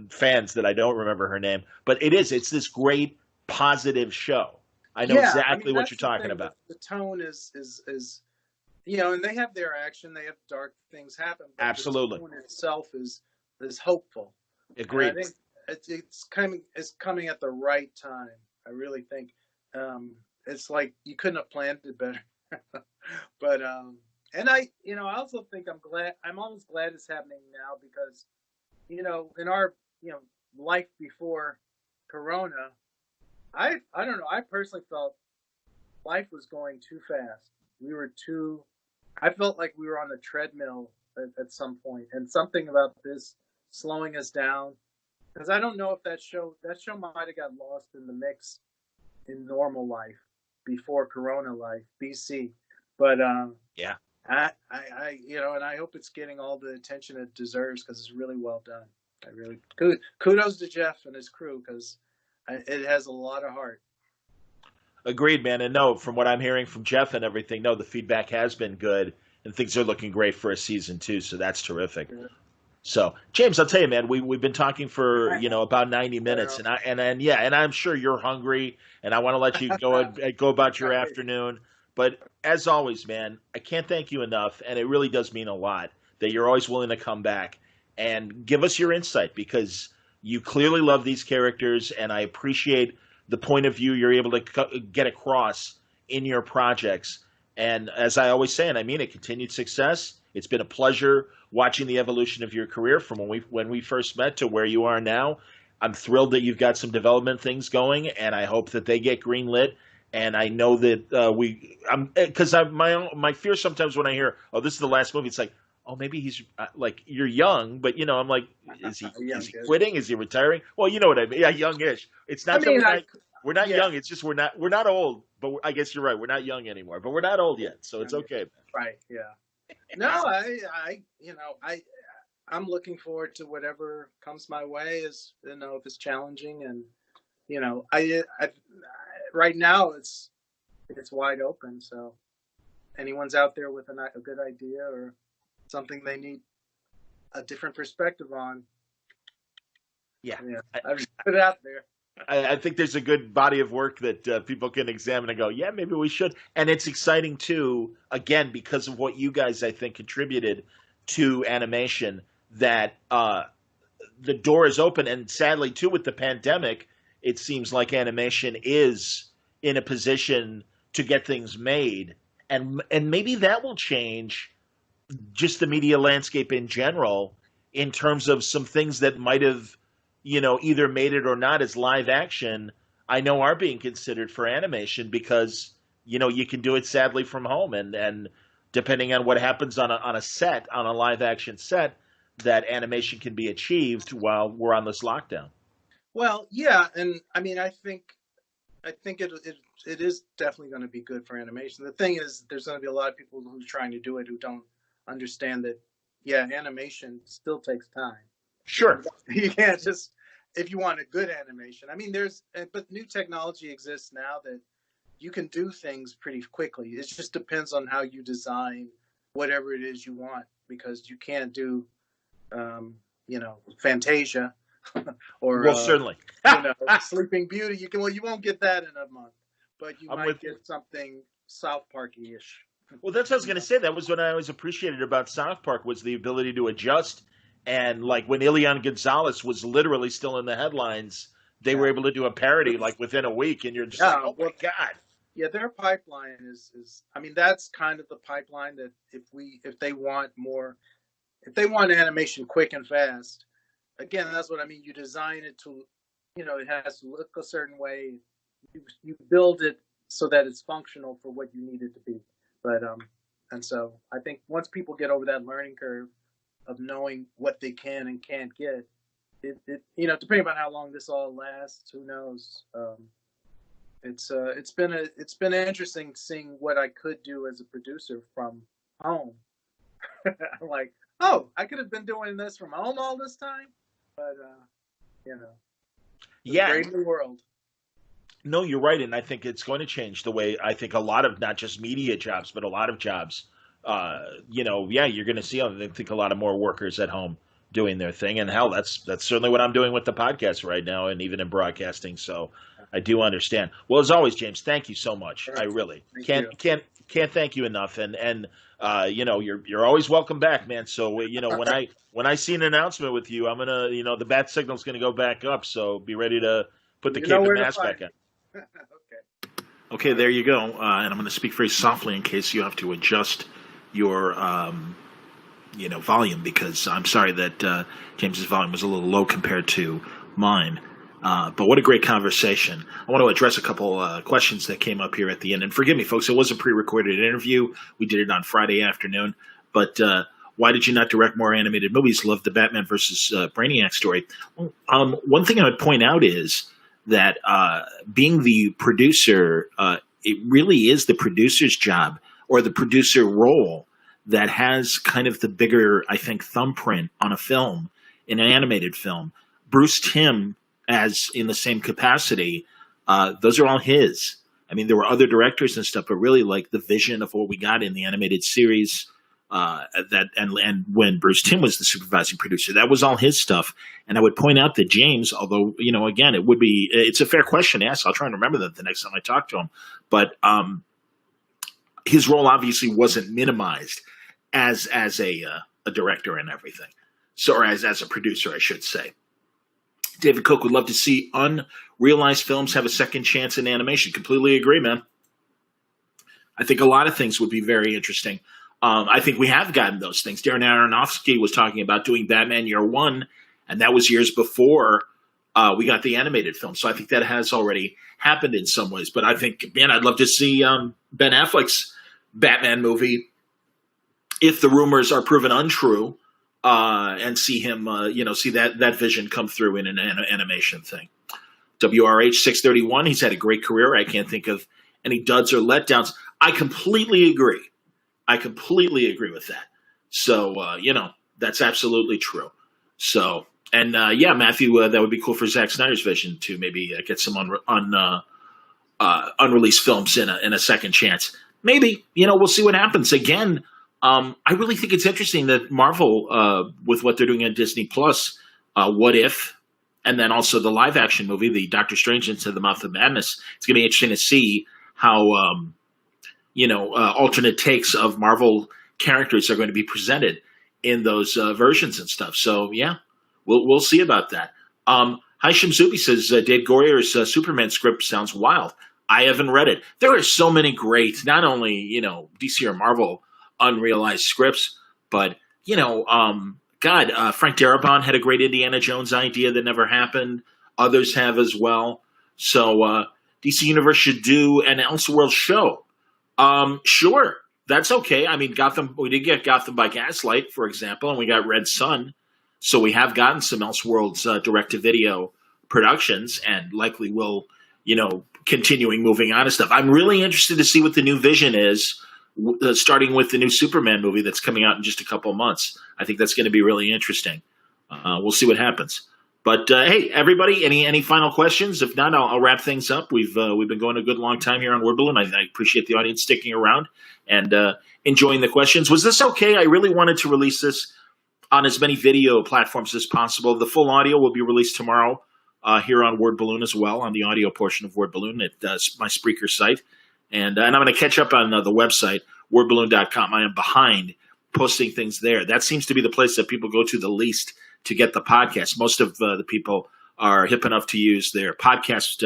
fans that I don't remember her name, but it's this great positive show. I know exactly what you're talking about. The tone is and they have their action. They have dark things happen. But absolutely. The tone itself is hopeful. Agreed. And I think it's coming at the right time. I really think it's like you couldn't have planned it better. But and I also think I'm almost glad it's happening now because in our life before Corona, I don't know. I personally felt life was going too fast. I felt like we were on a treadmill at some point, and something about this slowing us down because I don't know if that show might have got lost in the mix in normal life before Corona life, BC. But Yeah. and I hope it's getting all the attention it deserves because it's really well done. I really kudos to Jeff and his crew because it has a lot of heart. Agreed, man. And no, from what I'm hearing from Jeff and everything, no, the feedback has been good and things are looking great for a season 2. So that's terrific. So, James, I'll tell you, man, we've been talking for about 90 minutes, and I'm sure you're hungry, and I want to let you go about your afternoon. But as always, man, I can't thank you enough, and it really does mean a lot that you're always willing to come back and give us your insight because you clearly love these characters, and I appreciate the point of view you're able to get across in your projects. And as I always say, and I mean it, continued success. It's been a pleasure watching the evolution of your career from when we first met to where you are now. I'm thrilled that you've got some development things going, and I hope that they get greenlit. And I know that my fear sometimes when I hear, oh, this is the last movie, it's like, oh, maybe he's like, you're young, but I'm like, is he quitting? Is he retiring? Well, you know what I mean? Yeah, youngish. It's not we're not young. It's just we're not old. But I guess you're right. We're not young anymore, but we're not old yet, so it's okay. Right? Yeah. No, I'm looking forward to whatever comes my way. If it's challenging, and I right now it's wide open. So anyone's out there with a good idea or something they need a different perspective on. Yeah. I've just put it out there. I think there's a good body of work that people can examine and go, yeah, maybe we should. And it's exciting, too, again, because of what you guys, I think, contributed to animation, that the door is open. And sadly, too, with the pandemic, it seems like animation is in a position to get things made. And maybe that will change just the media landscape in general in terms of some things that might have either made it or not as live action, I know are being considered for animation because, you can do it sadly from home. And depending on what happens on a live action set, that animation can be achieved while we're on this lockdown. Well, yeah. And I mean, I think it is definitely going to be good for animation. The thing is, there's going to be a lot of people who's trying to do it who don't understand that, animation still takes time. Sure. You can't just, if you want a good animation. I mean, but new technology exists now that you can do things pretty quickly. It just depends on how you design whatever it is you want, because you can't do, Fantasia or certainly Sleeping Beauty. You won't get that in a month, but you might get something South Park-ish. Well, that's what I was going to say. That was what I always appreciated about South Park, was the ability to adjust. And like when Elian Gonzalez was literally still in the headlines, they were able to do a parody like within a week, and you're just like, oh my God. Yeah, their pipeline is I mean, that's kind of the pipeline that if they want animation quick and fast, again, that's what I mean. You design it to, it has to look a certain way. You build it so that it's functional for what you need it to be. But and so I think once people get over that learning curve of knowing what they can and can't get, it depending on how long this all lasts, who knows? It's been interesting seeing what I could do as a producer from home. I'm like, oh, I could have been doing this from home all this time, but great new world. No, you're right, and I think it's going to change the way I think a lot of not just media jobs, but a lot of jobs. You're going to see, I think, a lot of more workers at home doing their thing, and hell, that's certainly what I'm doing with the podcast right now, and even in broadcasting. So I do understand. Well, as always, James, thank you so much. Right. I really can't thank you enough, and you're always welcome back, man. So when I see an announcement with you, I'm gonna the bat signal's gonna go back up. So be ready to put the cape and mask back on. Okay, there you go. And I'm going to speak very softly in case you have to adjust your, volume, because I'm sorry that James's volume was a little low compared to mine. But what a great conversation. I want to address a couple questions that came up here at the end. And forgive me, folks, it was a pre-recorded interview. We did it on Friday afternoon. But why did you not direct more animated movies? Love the Batman versus Brainiac story. Well, one thing I would point out is that being the producer, it really is the producer's job or the producer role that has kind of the bigger, I think, thumbprint on a film, in an animated film. Bruce Timm, as in the same capacity, those are all his. I mean, there were other directors and stuff, but really, like, the vision of what we got in the animated series, and when Bruce Timm was the supervising producer, that was all his stuff. And I would point out that James, although, you know, again, it's a fair question to ask. I'll try and remember that the next time I talk to him. But his role obviously wasn't minimized as a director and everything. So, or as a producer, I should say. David Cook would love to see unrealized films have a second chance in animation. Completely agree, man. I think a lot of things would be very interesting. I think we have gotten those things. Darren Aronofsky was talking about doing Batman Year One, and that was years before we got the animated film. So I think that has already happened in some ways. But I think, man, I'd love to see Ben Affleck's Batman movie, if the rumors are proven untrue, and see him, see that vision come through in an animation thing. WRH 631, he's had a great career. I can't think of any duds or letdowns. I completely agree with that. So, that's absolutely true. So, and Matthew, that would be cool for Zack Snyder's vision to maybe get some unreleased films in a second chance. Maybe, we'll see what happens. Again, I really think it's interesting that Marvel, with what they're doing on Disney Plus, What If, and then also the live action movie, the Doctor Strange Into the Mouth of Madness, it's going to be interesting to see how, alternate takes of Marvel characters are going to be presented in those versions and stuff. So, yeah, we'll see about that. Haishim Zubi says, Dave Goyer's Superman script sounds wild. I haven't read it. There are so many great, not only, DC or Marvel unrealized scripts, but, Frank Darabont had a great Indiana Jones idea that never happened. Others have as well. So DC Universe should do an Elseworld show. Sure, that's okay. I mean, Gotham, we did get Gotham by Gaslight, for example, and we got Red Sun. So we have gotten some Elseworlds direct-to-video productions, and likely will, continuing moving on and stuff. I'm really interested to see what the new vision is, starting with the new Superman movie that's coming out in just a couple of months. I think that's going to be really interesting. We'll see what happens. But hey, everybody, any final questions? If not, I'll wrap things up. We've been going a good long time here on Word Balloon. I appreciate the audience sticking around and enjoying the questions. Was this okay? I really wanted to release this on as many video platforms as possible. The full audio will be released tomorrow here on Word Balloon as well, on the audio portion of Word Balloon at my Spreaker site. And I'm going to catch up on the website, wordballoon.com. I am behind posting things there. That seems to be the place that people go to the least to get the podcast. Most of the people are hip enough to use their podcast,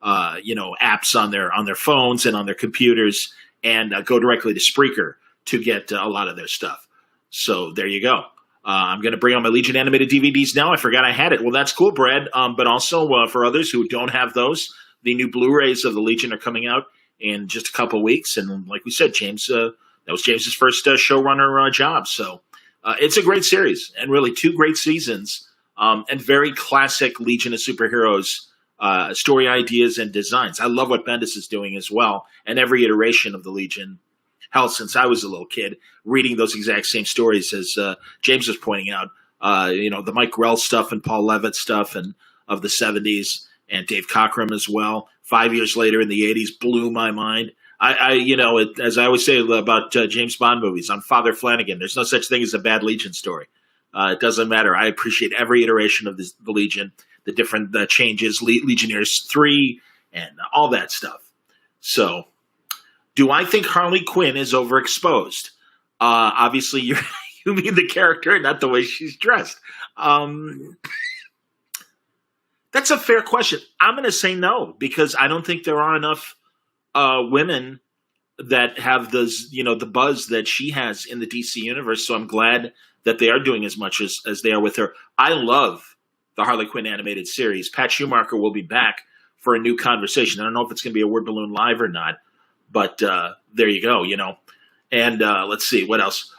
apps on their phones and on their computers, and go directly to Spreaker to get a lot of their stuff. So there you go. I'm going to bring on my Legion animated DVDs now. I forgot I had it. Well, that's cool, Brad. But also for others who don't have those, the new Blu-rays of the Legion are coming out in just a couple weeks. And like we said, James, that was James's first showrunner job. So it's a great series, and really 2 great seasons, and very classic Legion of Superheroes story ideas and designs. I love what Bendis is doing as well, and every iteration of the Legion. Hell, since I was a little kid, reading those exact same stories as James was pointing out, the Mike Grell stuff and Paul Levitt stuff and of the 70s, and Dave Cockrum as well. 5 years later in the 80s blew my mind. As I always say about James Bond movies, I'm Father Flanagan. There's no such thing as a bad Legion story. It doesn't matter. I appreciate every iteration of the Legion, the different changes, Legionnaires 3, and all that stuff. So, do I think Harley Quinn is overexposed? Obviously, you mean the character, not the way she's dressed. That's a fair question. I'm going to say no, because I don't think there are enough women that have the buzz that she has in the DC universe. So I'm glad that they are doing as much as they are with her. I love the Harley Quinn animated series. Pat Schumacher will be back for a new conversation. I don't know if it's going to be a Word Balloon Live or not, but there you go, And let's see, what else?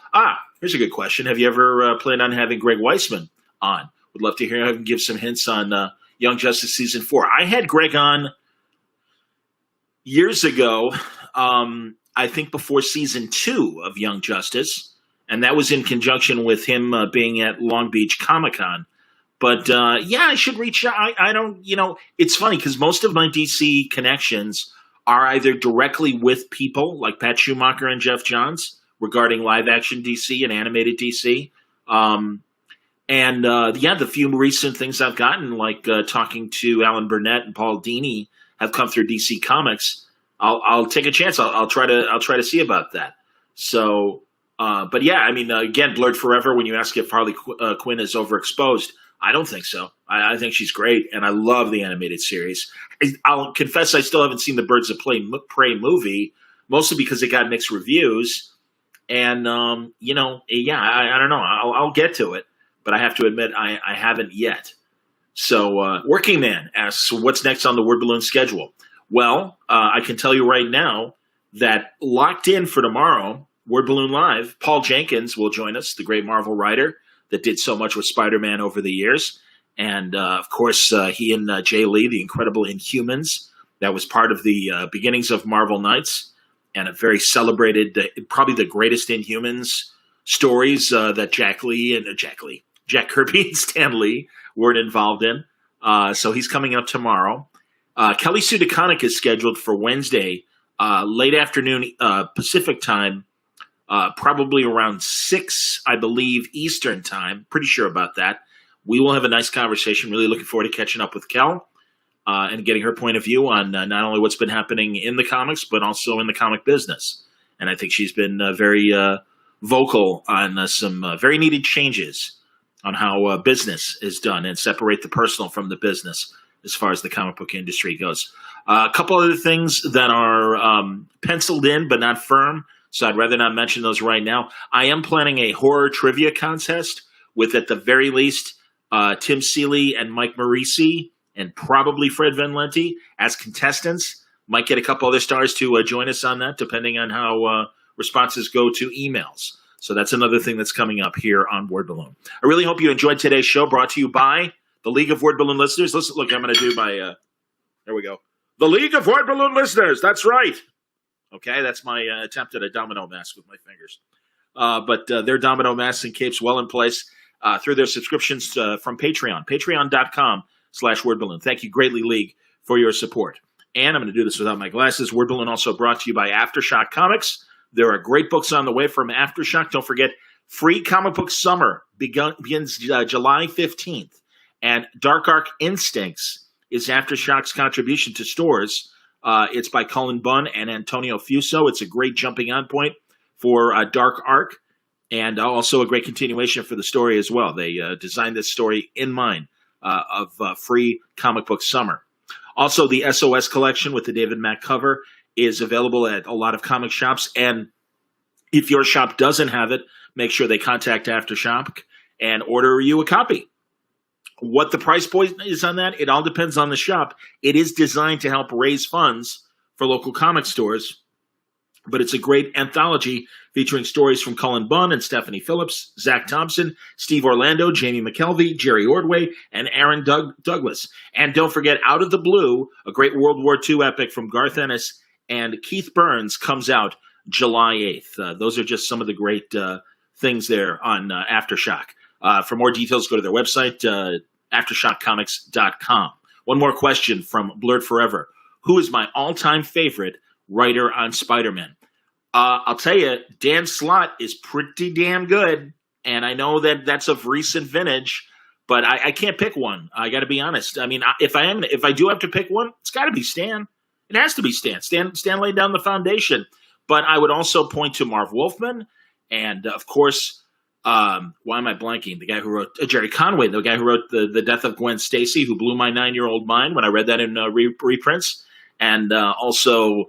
Here's a good question. Have you ever planned on having Greg Weisman on? Would love to hear him give some hints on Young Justice Season 4. I had Greg on years ago, I think before Season 2 of Young Justice, and that was in conjunction with him being at Long Beach Comic-Con. But, I should reach out. I don't, it's funny because most of my DC connections are either directly with people like Pat Schumacher and Jeff Johns regarding live-action DC and animated DC. The few recent things I've gotten, like talking to Alan Burnett and Paul Dini, have come through DC Comics. I'll take a chance. I'll try to see about that. So, again, Blurred Forever. When you ask if Harley Quinn is overexposed, I don't think so. I think she's great, and I love the animated series. I'll confess I still haven't seen the Birds of Prey movie, mostly because it got mixed reviews. And I don't know. I'll get to it, but I have to admit I haven't yet. So, Working Man asks, what's next on the Word Balloon schedule? Well, I can tell you right now that locked in for tomorrow, Word Balloon Live, Paul Jenkins will join us, the great Marvel writer that did so much with Spider-Man over the years. And, of course, he and Jay Lee, the incredible Inhumans, that was part of the beginnings of Marvel Knights, and a very celebrated, probably the greatest Inhumans stories that Jack Kirby and Stan Lee were involved in. So he's coming up tomorrow. Kelly Sue DeConnick is scheduled for Wednesday, late afternoon Pacific time, probably around 6, I believe, Eastern time. Pretty sure about that. We will have a nice conversation. Really looking forward to catching up with Kel and getting her point of view on not only what's been happening in the comics, but also in the comic business. And I think she's been very vocal on some very needed changes on how business is done and separate the personal from the business as far as the comic book industry goes. A couple other things that are penciled in but not firm, so I'd rather not mention those right now. I am planning a horror trivia contest with, at the very least, Tim Seeley and Mike Marisi and probably Fred Van Lente as contestants. Might get a couple other stars to join us on that, depending on how responses go to emails. So that's another thing that's coming up here on Word Balloon. I really hope you enjoyed today's show, brought to you by the League of Word Balloon Listeners. Listen, look, I'm going to do my, there we go. The League of Word Balloon Listeners. That's right. Okay, that's my attempt at a domino mask with my fingers. But their domino masks and capes well in place through their subscriptions from Patreon. Patreon.com/Word Balloon. Thank you greatly, League, for your support. And I'm going to do this without my glasses. Word Balloon also brought to you by Aftershock Comics. There are great books on the way from Aftershock. Don't forget, Free Comic Book Summer begins July 15th. And Dark Arc Instincts is Aftershock's contribution to stores. It's by Cullen Bunn and Antonio Fuso. It's a great jumping on point for Dark Arc, and also a great continuation for the story as well. They designed this story in mind of Free Comic Book Summer. Also, the SOS collection with the David Mack cover is available at a lot of comic shops, and if your shop doesn't have it, make sure they contact Aftershock and order you a copy. What the price point is on that, it all depends on the shop. It is designed to help raise funds for local comic stores, but it's a great anthology featuring stories from Cullen Bunn and Stephanie Phillips, Zach Thompson, Steve Orlando, Jamie McKelvey, Jerry Ordway, and Aaron Douglas. And don't forget, Out of the Blue, a great World War II epic from Garth Ennis and Keith Burns, comes out July 8th. Those are just some of the great things there on Aftershock. For more details, go to their website, aftershockcomics.com. One more question from Blurred Forever. Who is my all-time favorite writer on Spider-Man? I'll tell you, Dan Slott is pretty damn good, and I know that that's of recent vintage, but I can't pick one. I got to be honest. I mean, if I do have to pick one, it's got to be Stan. It has to be Stan. Stan laid down the foundation. But I would also point to Marv Wolfman, and of course, why am I blanking? The guy who wrote Jerry Conway, the guy who wrote the Death of Gwen Stacy, who blew my 9-year-old mind when I read that in reprints, and also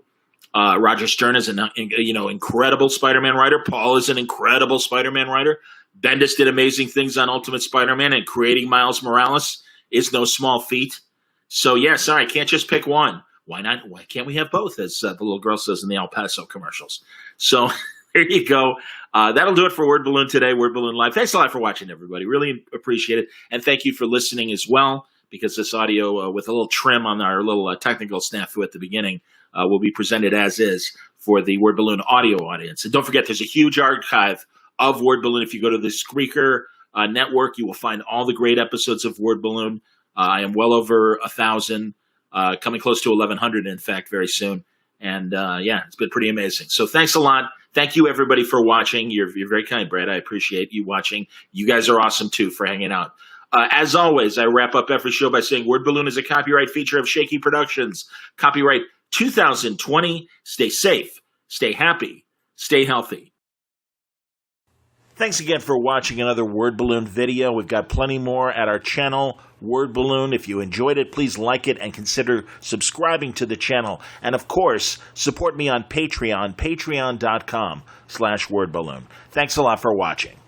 Roger Stern is an incredible Spider-Man writer. Paul is an incredible Spider-Man writer. Bendis did amazing things on Ultimate Spider-Man, and creating Miles Morales is no small feat. So yeah, sorry, I can't just pick one. Why not? Why can't we have both? As the little girl says in the El Paso commercials. So There you go. That'll do it for Word Balloon today, Word Balloon Live. Thanks a lot for watching, everybody. Really appreciate it. And thank you for listening as well, because this audio, with a little trim on our little technical snafu at the beginning, will be presented as is for the Word Balloon audio audience. And don't forget, there's a huge archive of Word Balloon. If you go to the Spreaker network, you will find all the great episodes of Word Balloon. I am well over 1,000, coming close to 1,100, in fact, very soon. And it's been pretty amazing. So thanks a lot. Thank you, everybody, for watching. You're very kind, Brad. I appreciate you watching. You guys are awesome, too, for hanging out. As always, I wrap up every show by saying Word Balloon is a copyright feature of Shaky Productions. Copyright 2020. Stay safe, stay happy, stay healthy. Thanks again for watching another Word Balloon video. We've got plenty more at our channel, Word Balloon. If you enjoyed it, please like it and consider subscribing to the channel. And of course, support me on Patreon, patreon.com/wordballoon. Thanks a lot for watching.